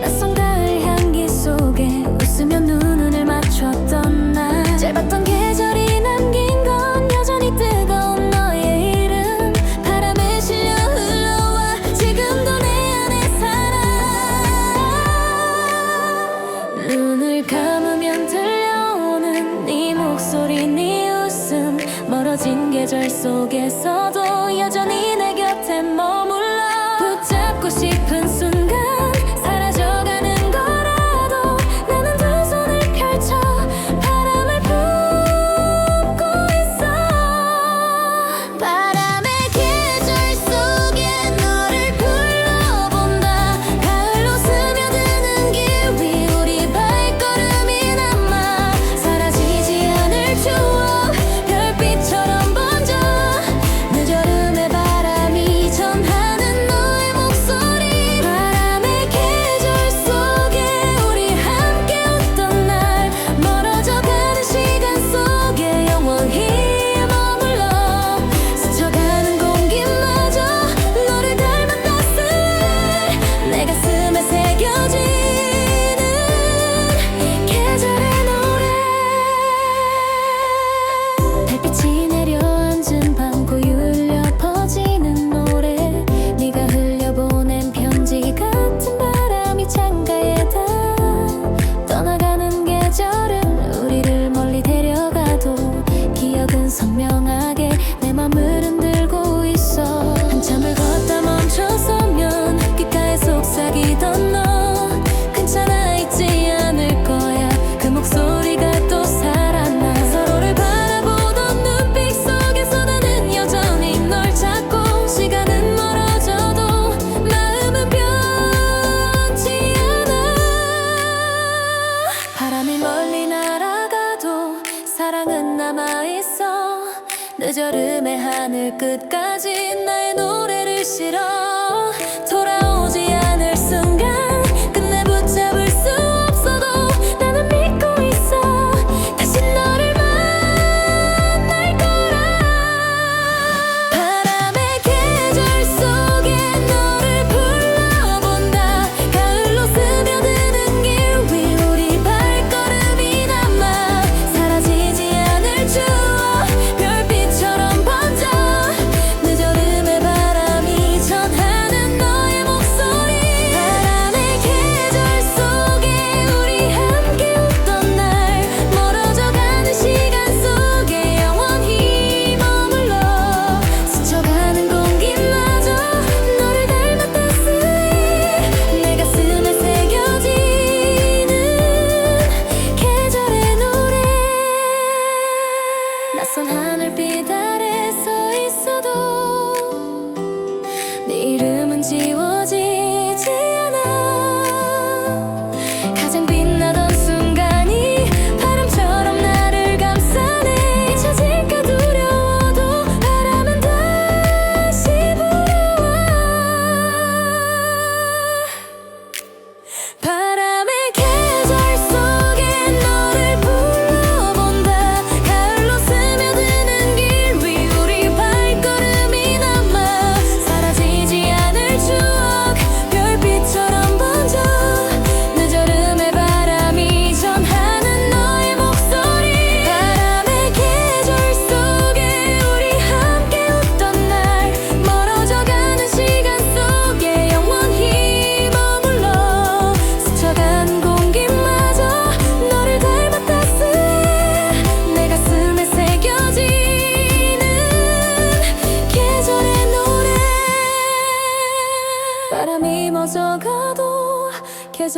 Speaker 1: 낯선 가을 향기 속에 웃으며 눈을 맞췄던 날 짧았던 계절이 남긴 건 여전히 뜨거운 너의 이름 바람에 실려 흘러와 지금도 내 안에 살아 눈을 감으면 들려오는 네 목소리 네 웃음 멀어진 계절 속에서도 여전히 내 곁에 머물러 붙잡고 싶은 순간 사라져가는 거라도 나는 두 손을 펼쳐 바람을 품고 있어 바람의 계절 속에 너를 불러본다 가을로 스며드는 길 위 우리 발걸음이 남아 사라지지 않을 추억 별빛처럼 번져 늦여름의 바람이 전하는 너의 목소리 바람의 계절 속에 우리 함께 웃던 날 멀어져가는 시간 속에 영원히 머물러 스쳐가는 공기마저 너를 닮은 따스해 내 가슴에 새겨지는 계절의 노래 달빛이 내려앉은 밤 고요 울려 퍼지는 노래 네가 흘려보낸 편지 같은 바람이 창가에다 떠나가는 계절은 우리를 멀리 데려가도 기억은 선명하게 내 맘을 흔들고 있어 한참을 걷다 멈춰서면 귓가에 속삭이던 너 괜찮아 있지 않을 거야 그 목소리가 또 살아나 서로를 바라보던 눈빛 속에서 나는 여전히 널 찾고 시간은 멀어져도 마음은 변치 않아 바람이 멀리 날아가도 사랑은 남아있어 늦여름의 하늘 끝까지 나의 노래를 실어 돌아오지 않을 순간 끝내 붙잡을 수 없어도 나는 믿고 있어 다시 너를 만날 거라 바람의 계절 속에 너를 불러본다 가을로 스며드는 길 위 우리 발걸음이 남아 사라지지 않을 추억 별빛처럼 번져 늦여름의 바람이 전하는 너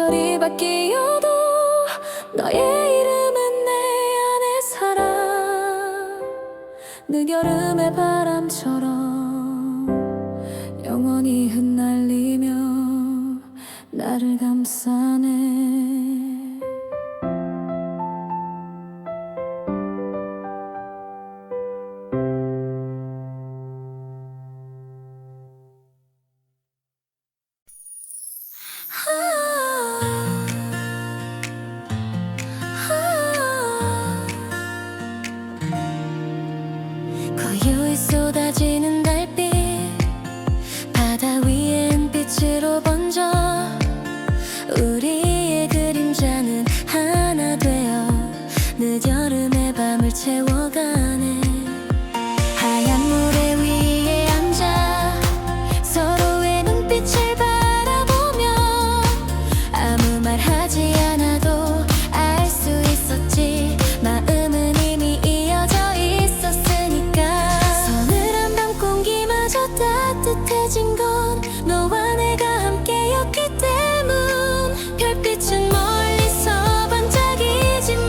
Speaker 1: 계절이 바뀌어도 너의 이름은 내 안에 살아. 늦여름의 바람처럼 영원히 흩날리며 나를 감싸네. 고요히 쏟아지는 달빛, 바다 위엔 빛으로 번져 우리의 그림자는 하나 되어 늦여름의 밤을 채워가네. 하얀 모래 위에 앉아 서로의 눈빛을 바라보며 아무 말 하지 않아도 알 수 있었지. 마음은 이미 이어져 있었으니까. 서늘한 밤 공기마저 따뜻해진 건 너와 내가 함께였기 때문. 별빛은 멀리서 반짝이지만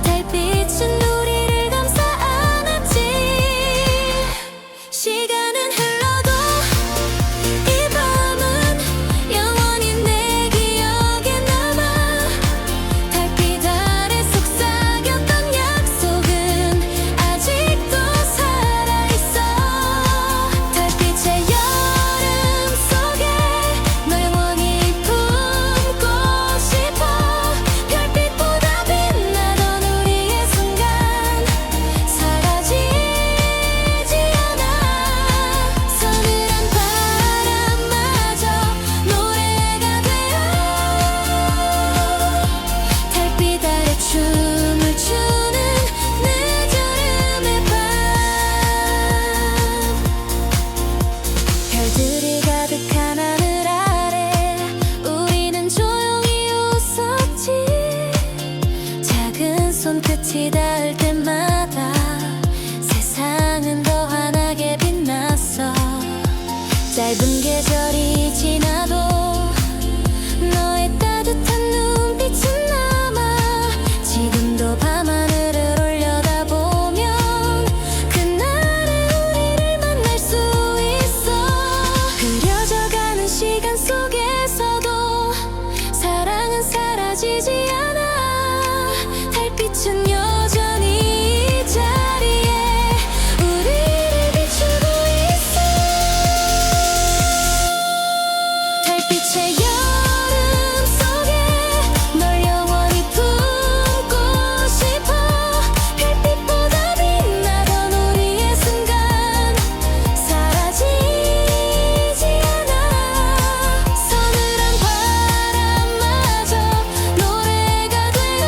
Speaker 1: 달빛은 우리를 감싸 안았지. 시간은 흘러도 이 밤은 영원히 내 기억에 남아. 달빛 아래 속삭였던 약속은 아직도 살아있어. 달빛의 여름 속에 널 영원히 품고 싶어. 별빛보다 빛나던 우리의 순간 사라지지 않아. 서늘한 바람마저 노래가 되어 달빛 아래 춤을 추는 늦여름의 밤. 별들이 가득한 하늘 아래 우리는 조용히 웃었지. 작은 손끝이 닿을 때마다 세상은 더 환하게 빛났어. 짧은 계절이 지나도 너의 따뜻한 눈빛은 남아. 지금도 밤하늘을 올려다보면 그날의 우리를 만날 수 있어. 흐려져가는 시간 속에서도 사랑은 사라지지 않아. 달빛은 여전히 이 자리에 우리를 비추고 있어. 달빛의 여름 속에 널 영원히 품고 싶어. 별빛보다 빛나던 우리의 순간 사라지지 않아. 서늘한 바람마저 노래가 되어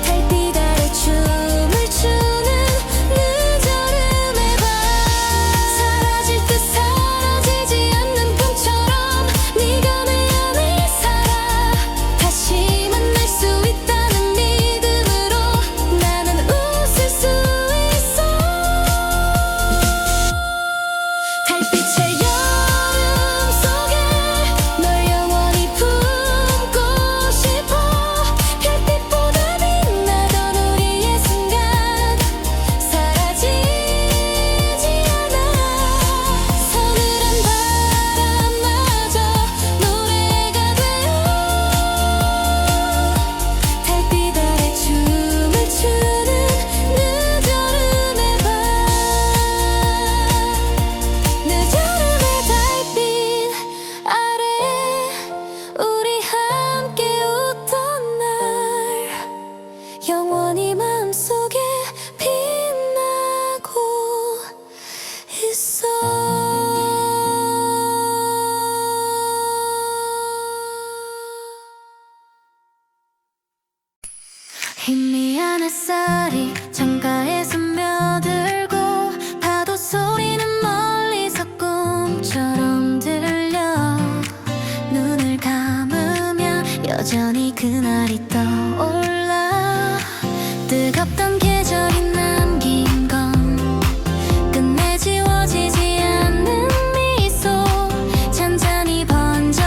Speaker 1: 달빛 아래 춤을 추는 늦여름의 밤. 사라질 듯 사라지지 않는 꿈처럼 네가 내 안에 살아. 다시 만날 수 있다는 믿음으로 나는 웃을 수 있어. 달빛의 여름 속에 널 영원히 품고 싶어. 별빛보다 빛나던 우리의 순간 사라지지 않아. 서늘한 바람마저 노래가 되어 달빛 아래 춤을 추는 늦여름의 밤. 늦여름의 달빛 아래 우리 함께 웃던 날 영원히 마음속에 빛나고 있어. 희미한 햇살이 창가에 스며들고 파도 소리는 멀리서 꿈처럼 들려. 눈을 감으면 여전히 그날이 떠올라. 뜨겁던 계절이 남긴 건 끝내 지워지지 않는 미소. 잔잔히 번져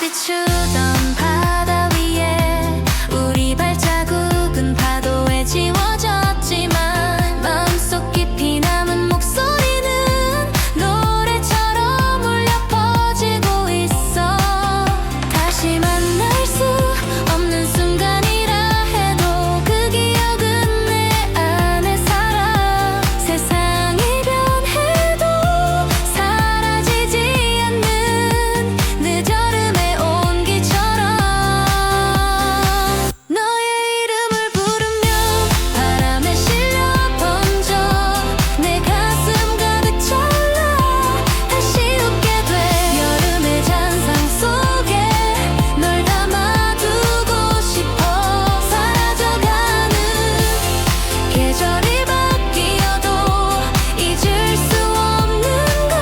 Speaker 1: 비추던 바다 위에 우리 발자국은 파도에 지워졌지만 마음속 깊이 남은 목소리는 노래처럼 울려 퍼지고 있어. 다시 만날 수 없는 순간이라 해도 그 기억은 내 안에 살아. 세상이 변해도 사라지지 않는 늦여름의 온기처럼 너의 이름을 부르면 바람에 실려 번져 내 가슴 가득 찰라 다시 웃게 돼. 여름의 잔상 속에 널 담아두고 싶어. 사라져가는 계절이 바뀌어도 잊을 수 없는 건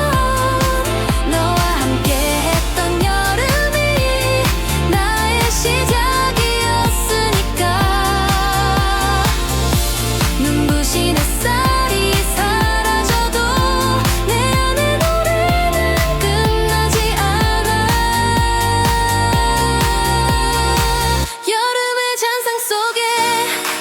Speaker 1: 너와 함께했던 여름이 나의 시작이었으니까. 눈부신 햇살이 사라져도 내 안의 노래는 끝나지 않아. 여름의 잔상 속에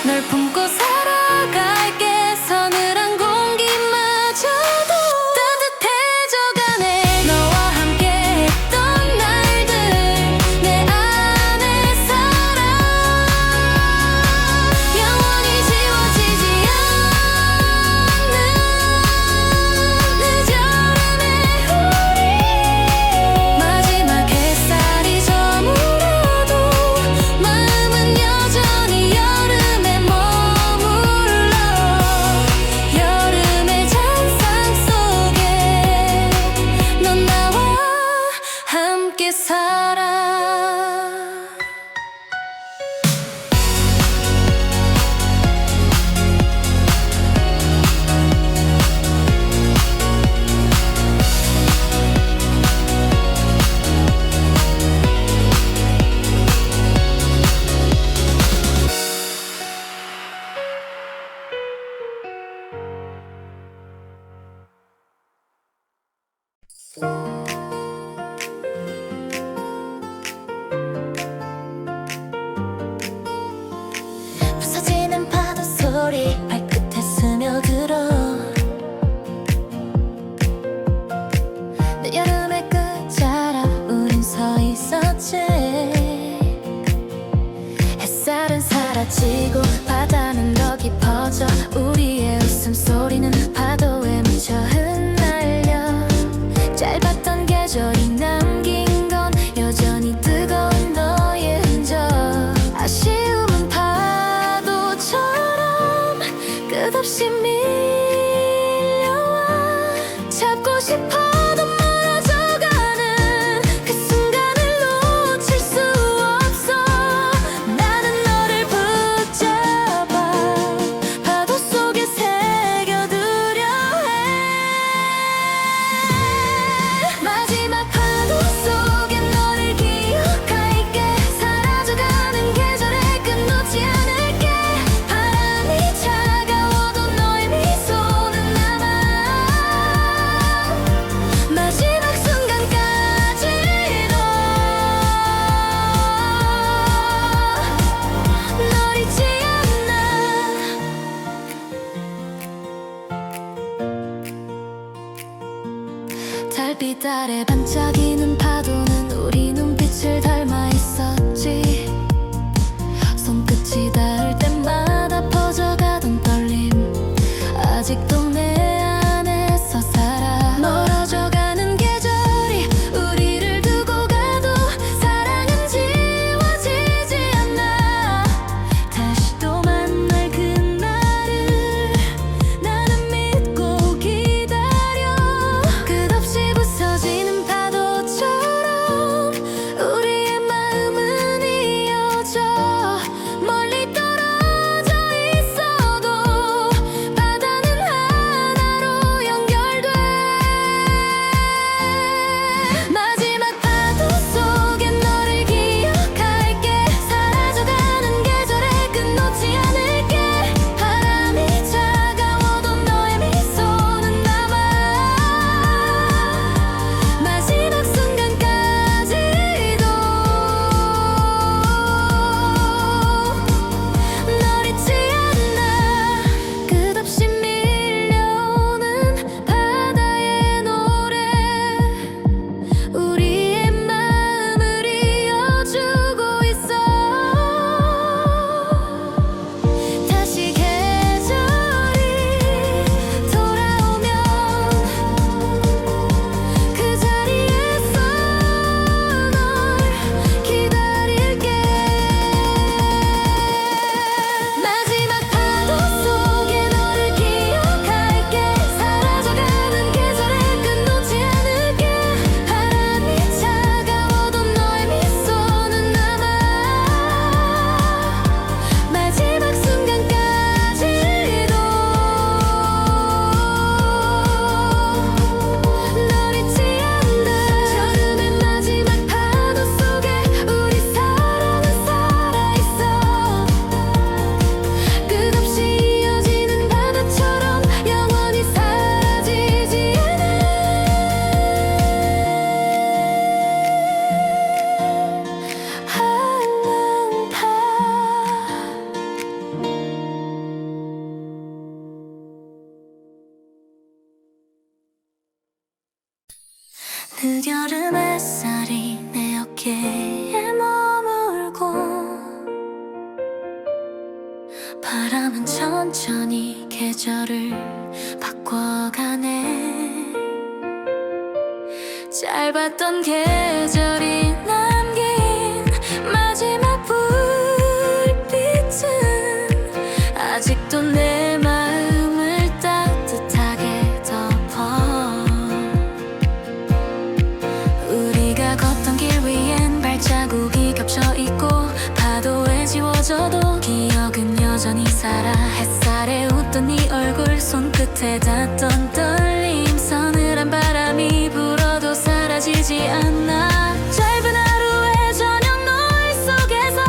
Speaker 1: 널 품고 살아갈게. 서늘한 공기마저도 따뜻해져가네. 너와 함께했던 날들 내 안에 살아. 영원히 지워지지 않는 늦여름의 우리. 마지막 햇살이 저물어도 마음은 여전히 여름에 머물러. 여름의 잔상 속에 넌 나와 함께 살아. 부서지는 파도 소리 발끝에 스며들어. 늦여름의 끝자락 우린 서 있었지. 햇살은 사라지고 바다는 더 깊어져. 우리의 웃음소리는 파도에 묻혀 흩날려. 짧았던 계절이 남긴 건 여전히 뜨거운 너의 흔적. 아쉬움은 파도처럼 끝없이 밀려와. 잡고 싶어도 멀어져가는 그 순간을 놓칠 수 없어. 나는 너를 붙잡고 천천히 계절을 바꿔가네. 짧았던 계절이 남긴 마지막 불빛은 아직도 내 마음을 따뜻하게 덮어. 우리가 걷던 길 위엔 발자국이 겹쳐있고 파도에 지워져도 기억은 여전히 살아. 햇살에 웃던 네 얼굴, 손끝에 닿던 떨림, 서늘한 바람이 불어도 사라지지 않아. 짧은 하루의 저녁 노을 속에서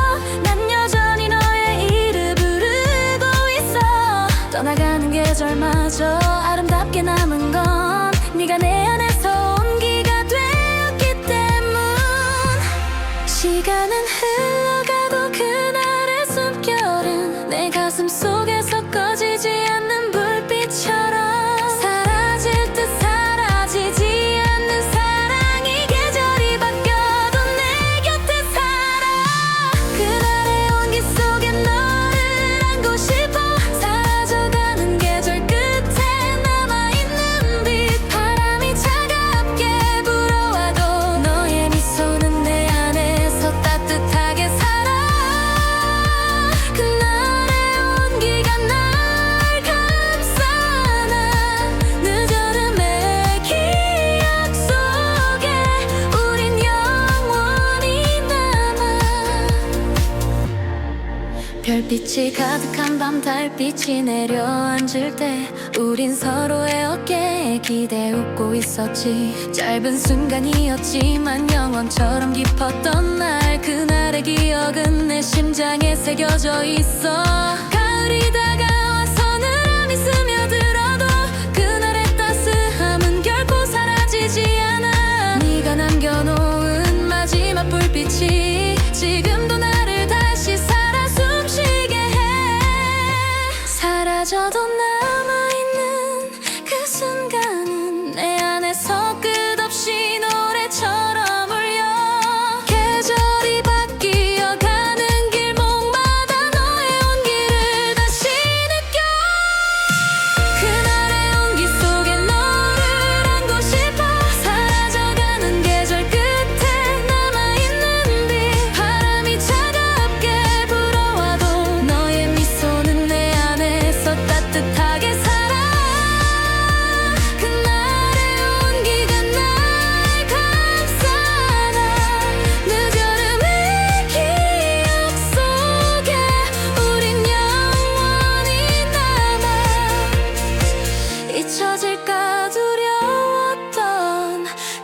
Speaker 1: 난 여전히 너의 이름 부르고 있어. 떠나가는 계절마저 아름답게 남은 건 네가 내 안에서 온기가 되었기 때문. 시간은 흘러가도 그날의 숨결은 내 가슴 속에서 꺼지지 않는 불빛처럼 사라질 듯 사라지지 않는 사랑이 계절이 바뀌어도 내 곁에 살아. 그날의 온기 속에 너를 안고 싶어. 사라져가는 계절 끝에 남아있는 빛, 바람이 차갑게 불어와도 너의 미소는 내 안에서 따뜻하게 살아. 그날의 온기가 날 감싸. 난 늦여름의 기억 속에 우린 영원히 남아. 별빛이 가득한 밤, 달빛이 내려앉을 때 우린 서로의 어깨에 기대 웃고 있었지. 짧은 순간이었지만 영원처럼 깊었던 날, 그날의 기억은 내 심장에 새겨져 있어. 가을이 다가와 서늘함이 스며들어도 그날의 따스함은 결코 사라지지 않아. 네가 남겨놓은 마지막 불빛이 지금도 나를 다시 살아 숨쉬게 해. 사라져도 남아있는 그 순간은 내 안에서 끝없이 노래처럼 울려. 계절이 바뀌어가는 길목마다 너의 온기를 다시 느껴. 그날의 온기 속에 너를 안고 싶어. 사라져가는 계절 끝에 남아있는 빛, 바람이 차갑게 불어와도 너의 미소는 내 안에서 따뜻하게 살아. 그날의 온기가 날 감싸. 난 늦여름의 기억 속에 우린 영원히 남아. 잊혀질까 두려웠던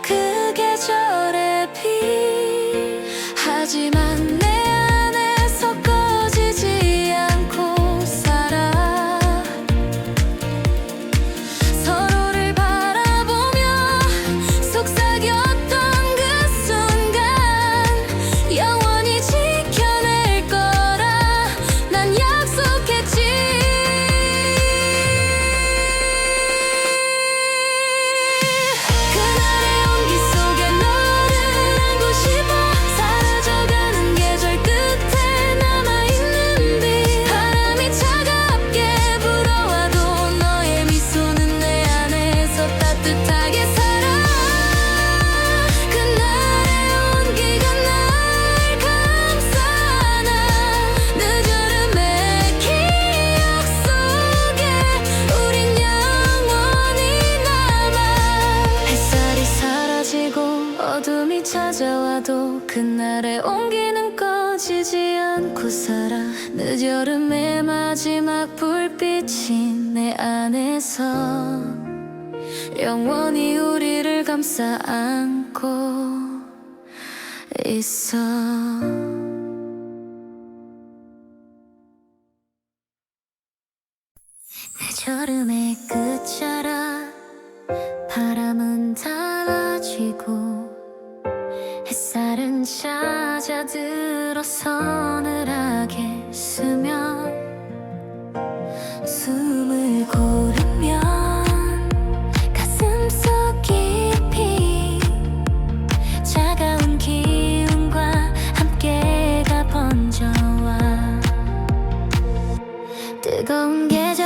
Speaker 1: 그 계절의 빛, 하지만 내 안에서 꺼지지 않고 살아. 서로를 바라보며 속삭였던 그 순간 영원히 지켜낼 거라 난 약속했지. 그날의 온기 속에 너를 안고 싶어. 사라져가는 계절 끝에 남아있는 빛, 바람이 차갑게 불어와도 너의 미소는 내 안에서 따뜻하게 살아. 그날의 온기가 날 감싸. 난 늦여름의 기억 속에 우린 영원히 남아. 햇살이 사라지고 어둠이 찾아와도 그날의 온기는 꺼지지 않고 살아. 늦여름의 마지막 불빛이 내 안에서 영원히 우리를 감싸 안고 있어. 늦여름의 끝자락, 바람은 달라지고 햇살은 찾아들어 서늘하게 스며 숨을 고르면 가슴속 깊이 차가운 기운과 함께가 번져와. 뜨거운 계절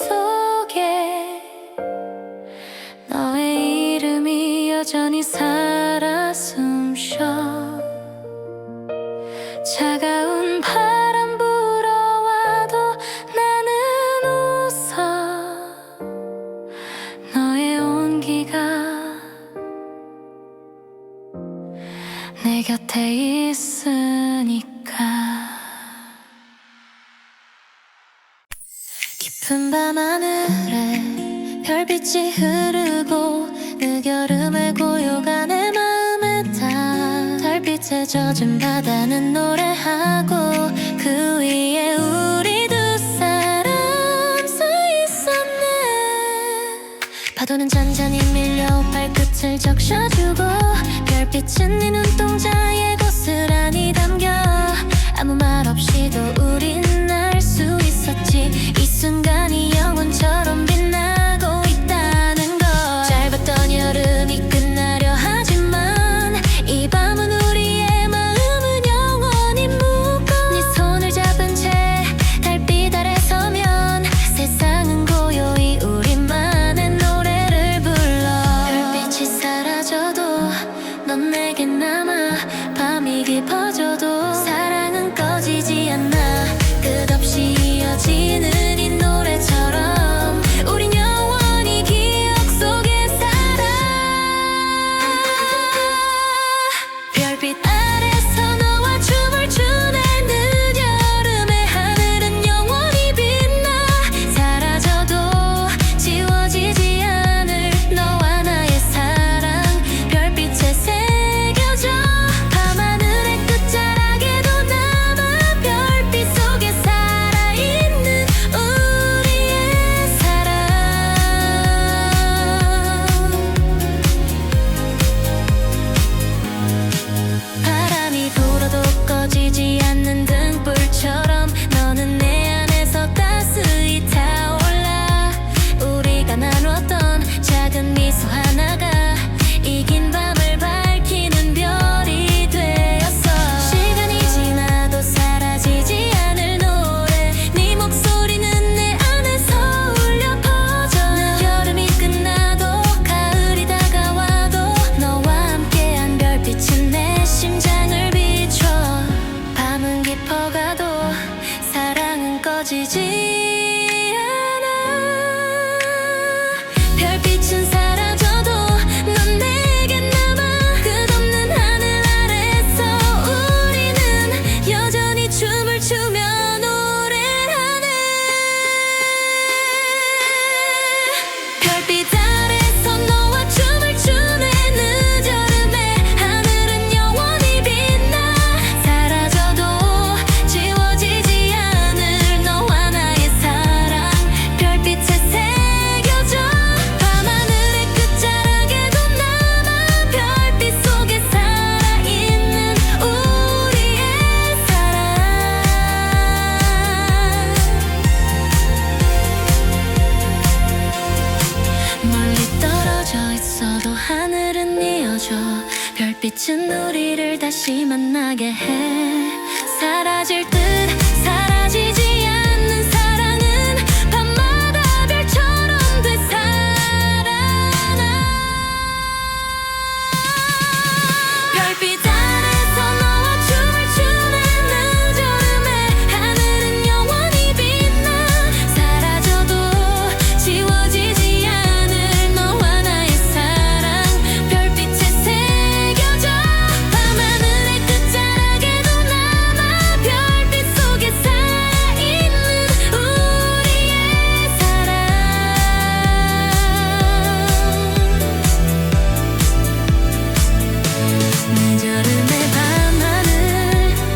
Speaker 1: 속에 너의 이름이 여전히 살아 숨쉬어. 차가운 바람 불어와도 나는 웃어. 너의 온기가 내 곁에 있으니까. 깊은 밤 하늘에 별빛이 흐르고 늦여름의 고요가 내 마음에 닿아. 달빛에 젖은 바다는 노래하고 그 위에 우리 두 사람 서 있었네. 파도는 잔잔히 밀려온 발끝을 적셔주고 별빛은 네 눈동자에 고스란히 담겨. 아무 말 없이도 우린 알 수 있었지. 이 순간이 영원처럼 빛나고 있다는 걸. 짧았던 여름이 끝나려 하지만 이 밤은 우리의 마음은 영원히 묶어. 네 손을 잡은 채 달빛 아래 서면 세상은 고요히 우리만의 노래를 불러. 별빛이 사라져도 넌 내겐 남아. 밤이 깊어져도 사랑은 꺼지지 않아. 끝없이 이어지는 이 노래처럼 우린 영원히 기억 속에 살아. 별빛 아래서 너와 춤을 추네. 늦여름의 하늘은 영원히 빛나. 사라져도 지워지지 않을 너와 나의 사랑 별빛에 새겨져. 밤하늘의 끝자락에도 남아. 별빛 속에 살아있는 우리의 사랑. 바람이 불어도 꺼지지 않는 등불처럼 너는 내 안에서 따스히 타올라. 우리가 나눴던 작은 미소 하나가 이 긴 밤을 밝히는 별이 되었어. 시간이 지나도 사라지지 않을 노래. 네 목소리는 내 안에서 울려 퍼져. 여름이 끝나도 가을이 다가와도 너와 함께한 별빛은 내 심장을 비춰. 밤은 깊어가도 사랑은 꺼지지 않아. 별빛은 사라져도 넌 내겐 남아. 끝없는 하늘 아래서 우리는 여전히 춤을 추며 노래하네. 별빛 아래서 너와 춤을 추네. 늦여름의 하늘은 영원히 빛나. 사라져도 지워지지 않을 너와 나의 사랑 별빛에 새겨져. 밤하늘의 끝자락에도 남아. 별빛 속에 살아있는 우리의 사랑. 멀리 떨어져 있어도 하늘은 이어져. 별빛은 우리를 다시 만나게 해. 사라질 듯 사라지지 않는 사랑은 밤마다 별처럼 되살아나. 별빛 아래서 너와 춤을 추네. 늦여름의 하늘은 영원히 빛나. 사라져도 지워지지 않을 너와 나의 사랑 별빛에 새겨져. 밤하늘의 끝자락에도 남아. 별빛 속에 살아있는 우리의 사랑. 늦여름의 밤하늘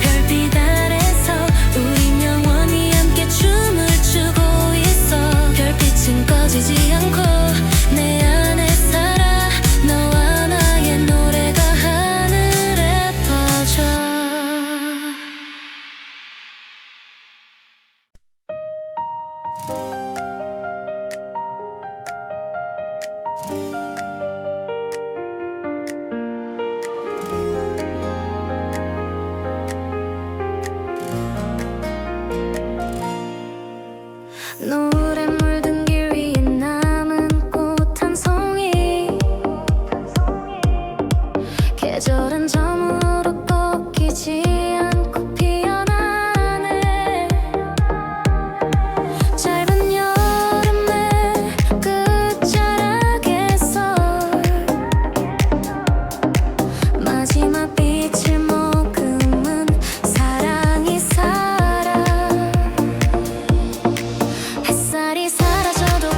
Speaker 1: 별빛 아래서 우린 영원히 함께 춤을 추고 있어. 별빛은 꺼지지 않고 내 안에 살아. 너와 나의 노래가 하늘에 퍼져. 노을에 물든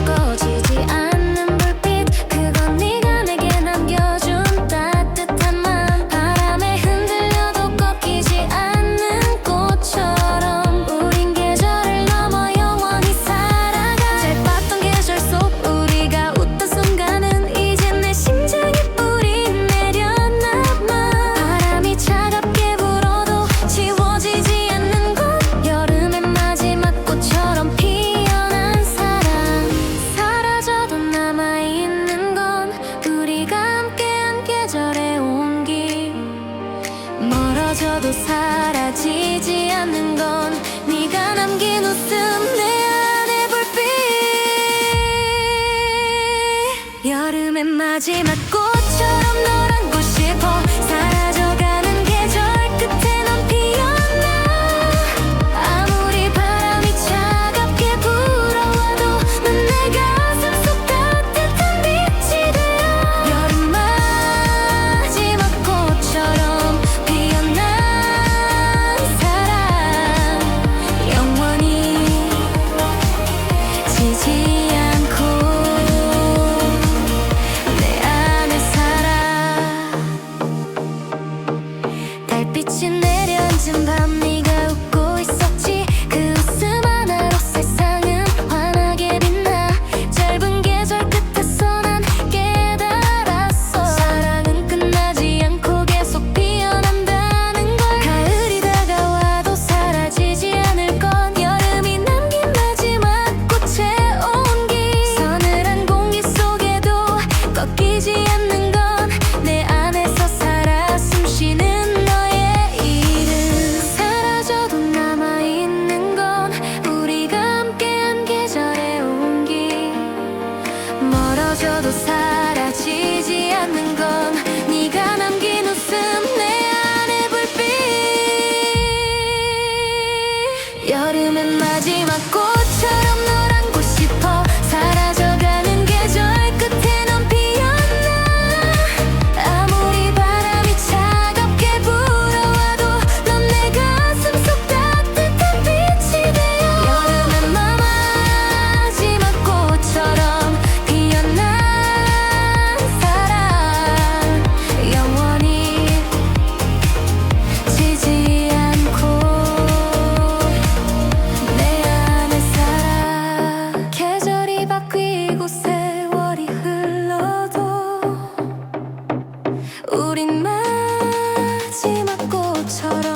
Speaker 1: 꺼지지 않는 불빛 그건 네가 내게 남겨준 따뜻한 맘 바람에 흔들려도 꺾이지 않는 꽃처럼 우린 계절을 넘어 영원히 살아가 짧았던 계절 속 우리가 웃던 순간은 이제 내 심장에 뿌리 내렸나 봐 바람이 차갑게 불어도 지워지지 않는 건 여름의 마지막 꽃처럼 피어난 사랑 사라져도 남아있는 건 우리가 함께한 계절의 온기 멀어져도 사라지지 않는 건 네가 남긴 웃음 내 안의 불빛 여름의 마지막 꽃처럼 널 안고 싶어 사라져가는 계절 끝에 넌 피었나 아무리 바람이 차갑게 불어와도 넌 내 가슴 속 따뜻한 빛이 되어 여름 마지막 꽃처럼 피어난 사랑 영원히 지지 않고 내 안에 살아 달빛이 내려앉은 밤 네가 웃고 있었지 그 웃음 하나로 세상은 환하게 빛나 짧은 계절 끝에서 난 깨달았어 사랑은 끝나지 않고 계속 피어난다는 걸 가을이 다가와도 사라지지 않을 건 여름이 남긴 마지막 꽃의 온기 서늘한 공기 속에도 꺾이지 않는 건 내 안에서 살아 숨쉬는 너의 이름 사라져도 남아있는 건 우리가 함께한 계절의 온기 멀어져도 사라지지 않는 건 네가 남긴 웃음 내 안의 불빛 여름의 마지막 꽃처럼 널 안고 싶어 사라져가는 계절 끝에 넌 피었나 아무리 바람이 차갑게 불어와도 넌 내 가슴 속 따뜻한 빛이 되어 여름의 마지막 꽃처럼 피어난 사랑 영원히 지지 않고 내 안에 살아 계절이 바뀌고 세월이 흘러도 우린 마지막 꽃처럼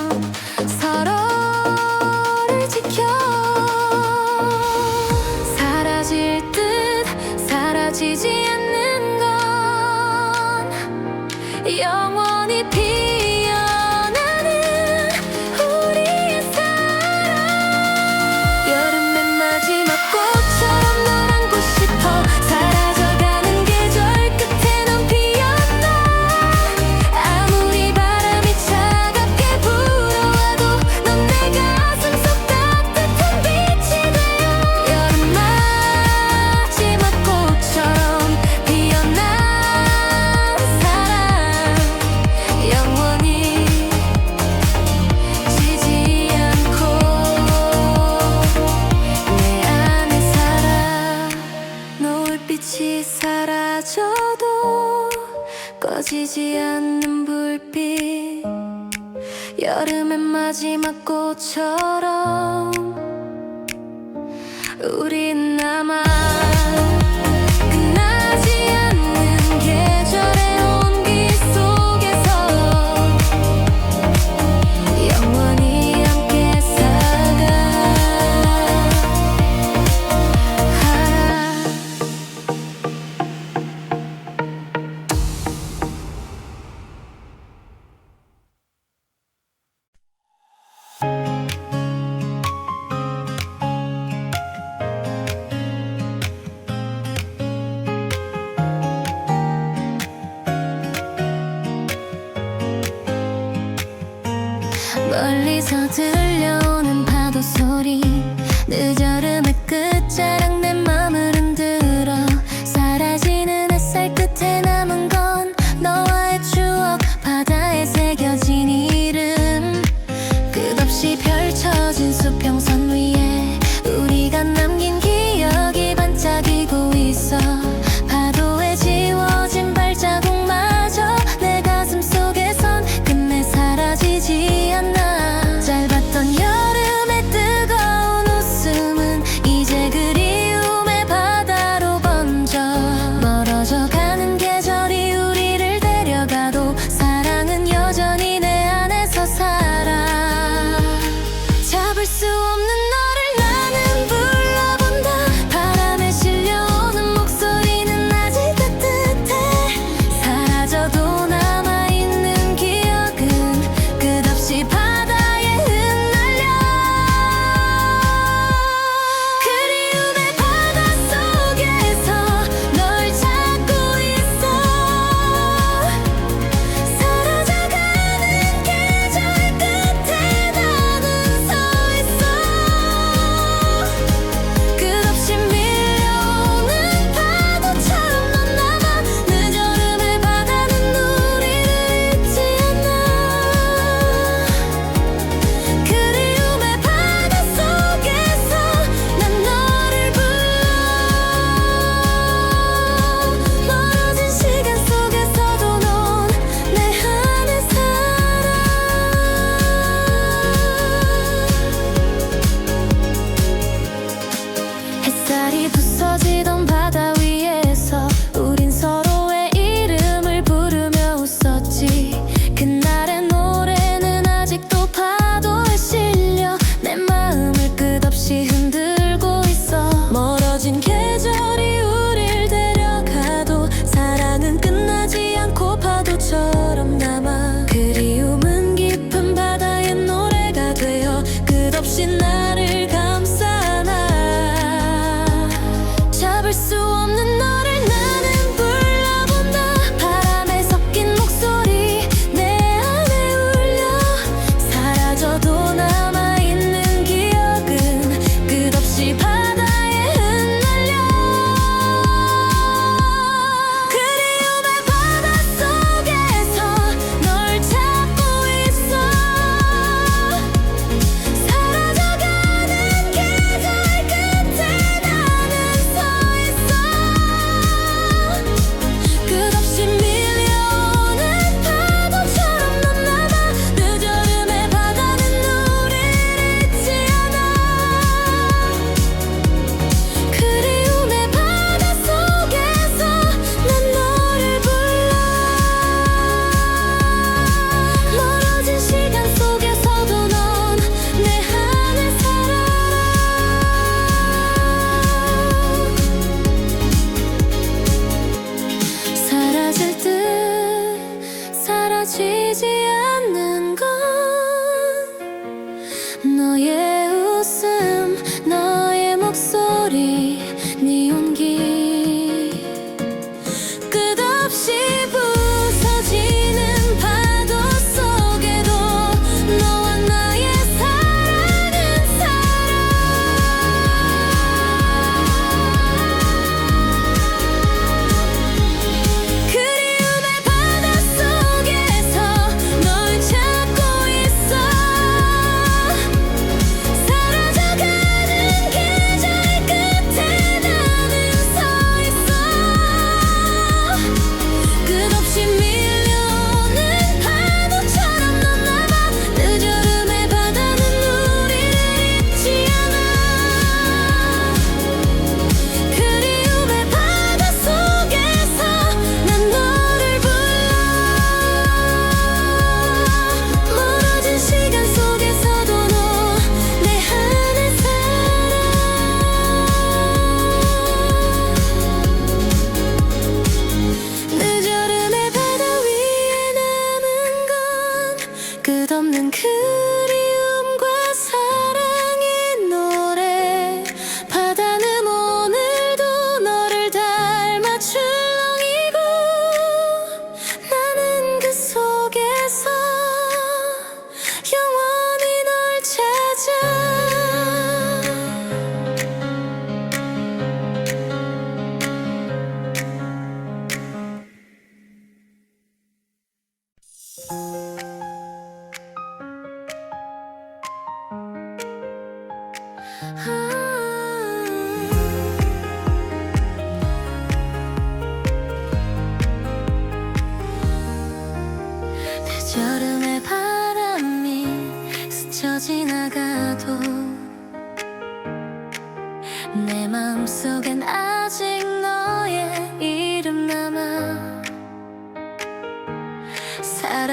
Speaker 1: 서로를 지켜 사라질 듯 사라지지 않는 건 영원히 피어나는 우리의 사랑 여름의 마지막 꽃처럼 널 안고 싶어 사라져가는 계절 끝에 넌 피었나 아무리 바람이 차갑게 불어와도 넌 내 가슴 속 따뜻한 빛이 되어 여름 마지막 꽃처럼 피어난 사랑 영원히 지지 않고 내 안에 살아 노을빛이 사라져도 꺼지지 않는 불빛 여름의 마지막 꽃처럼 우린 남아 끝나지 않는 계절의 온기 속에서 영원히 함께 살아 멀리서 들려오는 파도 소리 늦여름의 끝자락 내 맘을 흔들어 사라지는 햇살 끝에 남은 건 너와의 추억 바다에 새겨진 이름 끝없이 펼쳐진 수평선 위에 우리가 남긴 기억이 반짝이고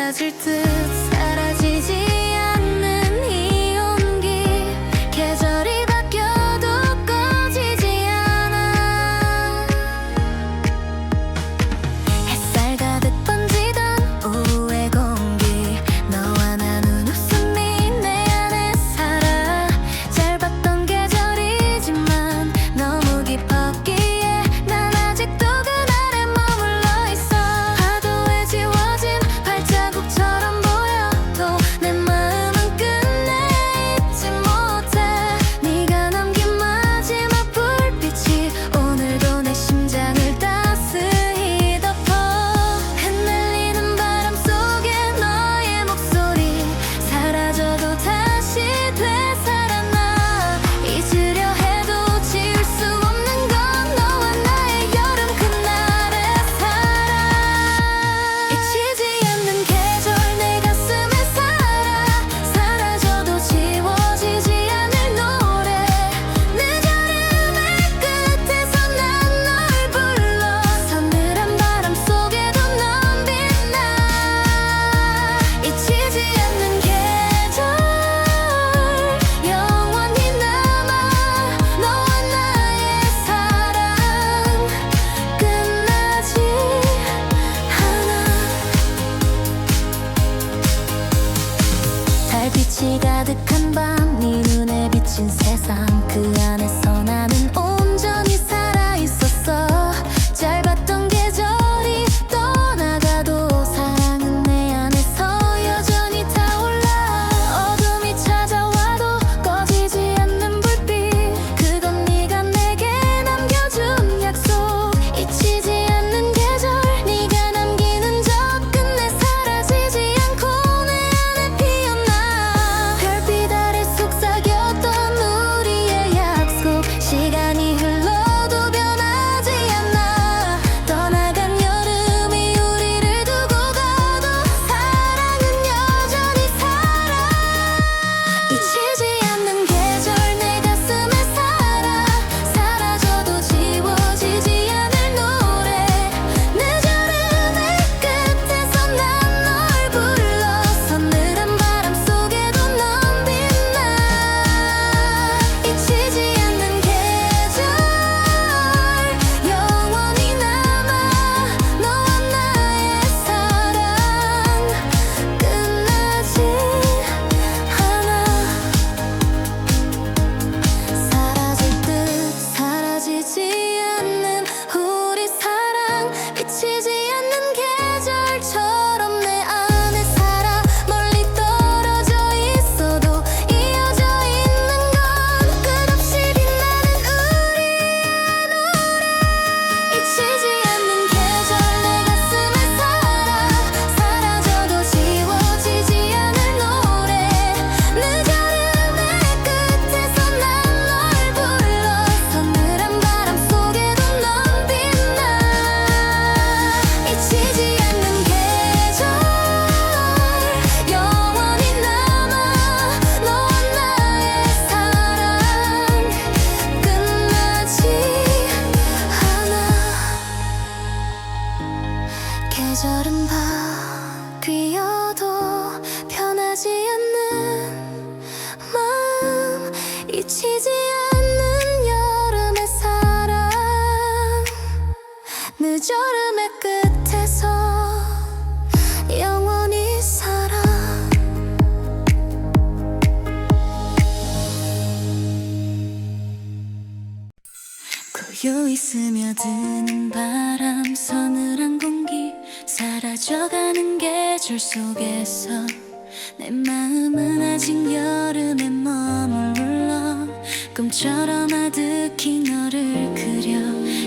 Speaker 1: 사라질 듯 사라지지 않는 이 온기 계절이 바뀌어도 꺼지지 않아 햇살 가득 번지던 오후의 공기 너와 나눈 웃음이 내 안에 살아 짧았던 계절이지만 너무 깊었기에 난 아직도 그날에 머물러 있어 파도에 지워진 발자국처럼 보여도 내 마음은 끝내 잊지 못해 네가 남긴 마지막 불빛이 오늘도 내 심장을 따스히 덮어 흩날리는 바람 속에 너의 목소리 사라져도 다시 되살아나 잊으려 해도 지울 수 없는 건 너와 나의 여름 그날의 사랑 잊히지 않는 계절 내 가슴에 살아 사라져도 지워지지 않을 노래 늦여름의 끝에서 난 널 불러 서늘한 바람 속에도 넌 빛나 잊히지 않는 계절 영원히 남아 너와 나의 사랑 끝나지 않아 달빛이 가득한 밤 네 눈에 비친 세상 그 안에서 나는 온전히 살아있었어 짧았던 계절이 떠나가도 사랑은 내 안에서 여전히 타올라 어둠이 찾아와도 꺼지지 않는 불빛 그건 네가 내게 남겨준 약속 잊히지 않는 계절 네가 남기는 적 끝내 사라지지 않고 내 안에 피어나 별빛 아래 속삭였던 우리의 약속 시간이 흘러도 변하지 않아 떠나간 여름이 우리를 두고 가도 사랑은 여전히 살아 잊히지 않는 계절 내 가슴에 살아 사라져도 지워지지 않을 노래 늦여름의 끝에서 난 널 불러 서늘한 바람 속에도 넌 빛나 잊히지 않는 계절 영원히 남아 너와 나의 사랑 끝나지 않아 사라질 듯 사라지지 않는 우리 사랑 잊히지 않는 계절처럼 내 안에 살아 멀리 떨어져 있어도 이어져 있는 건 끝없이 빛나는 우리의 노래 잊히지 않는 계절 내 가슴에 살아 사라져도 지워지지 않을 노래 늦여름의 끝에서 난 널 불러 서늘한 바람 속에도 넌 빛나 잊히지 않는 계절 영원히 남아 너와 나의 사랑 끝나지 않아 계절은 바뀌어도 변하지 않는 마음 잊히지 않는 여름의 사랑 늦여름의 끝에서 영원히 살아 고요히 스며드는 바람 서늘한 공기 사라져가는 계절 속에서 내 마음은 아직 여름에 머물러 꿈처럼 아득히 너를 그려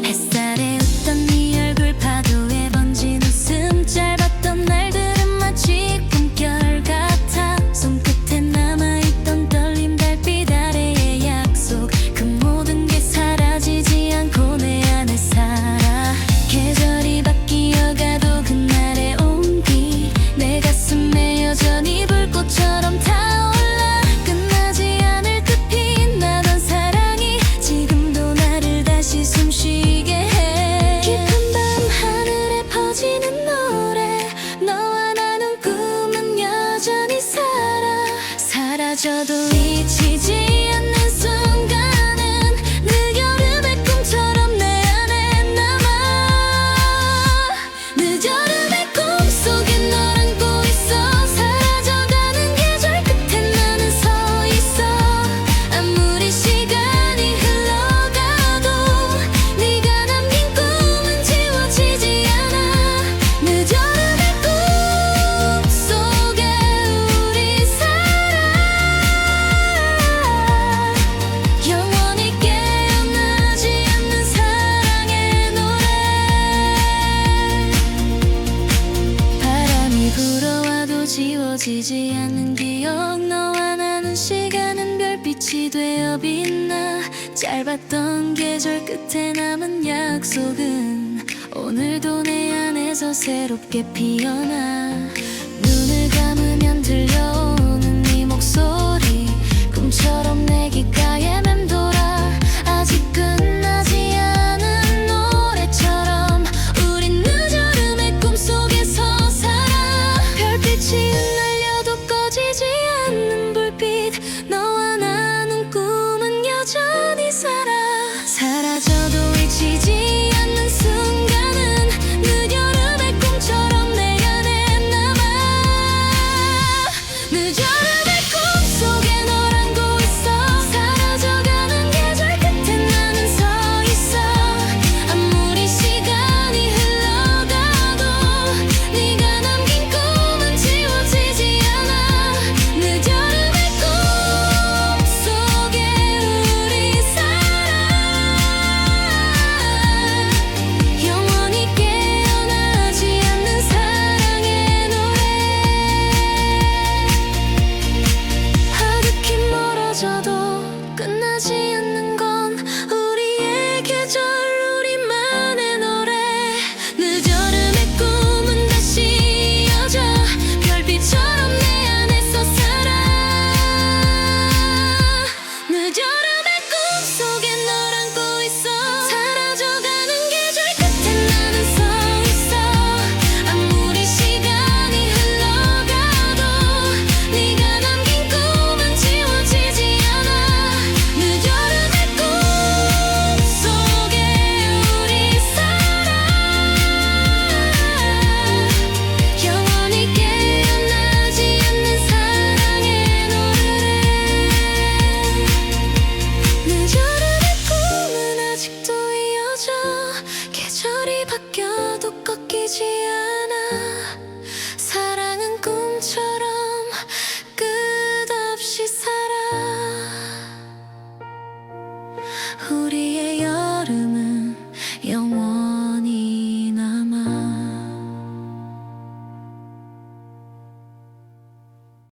Speaker 1: 햇살에 웃던 네 얼굴 파도에 번진 웃음 짧았던 날들은 마치 꿈결 같아 손끝에 남아있던 떨림 달빛 아래의 약속 그 모든 게 사라지지 않고 내 안에 살아 계절이 바뀌어가도 그날의 온기 내 가슴에 여전히 불꽃처럼 타올라 끝나지 않을 듯 빛나던 사랑이 지금도 나를 다시 숨쉬게 해 짧았던 계절 끝에 남은 약속은 오늘도 내 안에서 새롭게 피어나. 눈을 감으면 들려오는 네 목소리 꿈처럼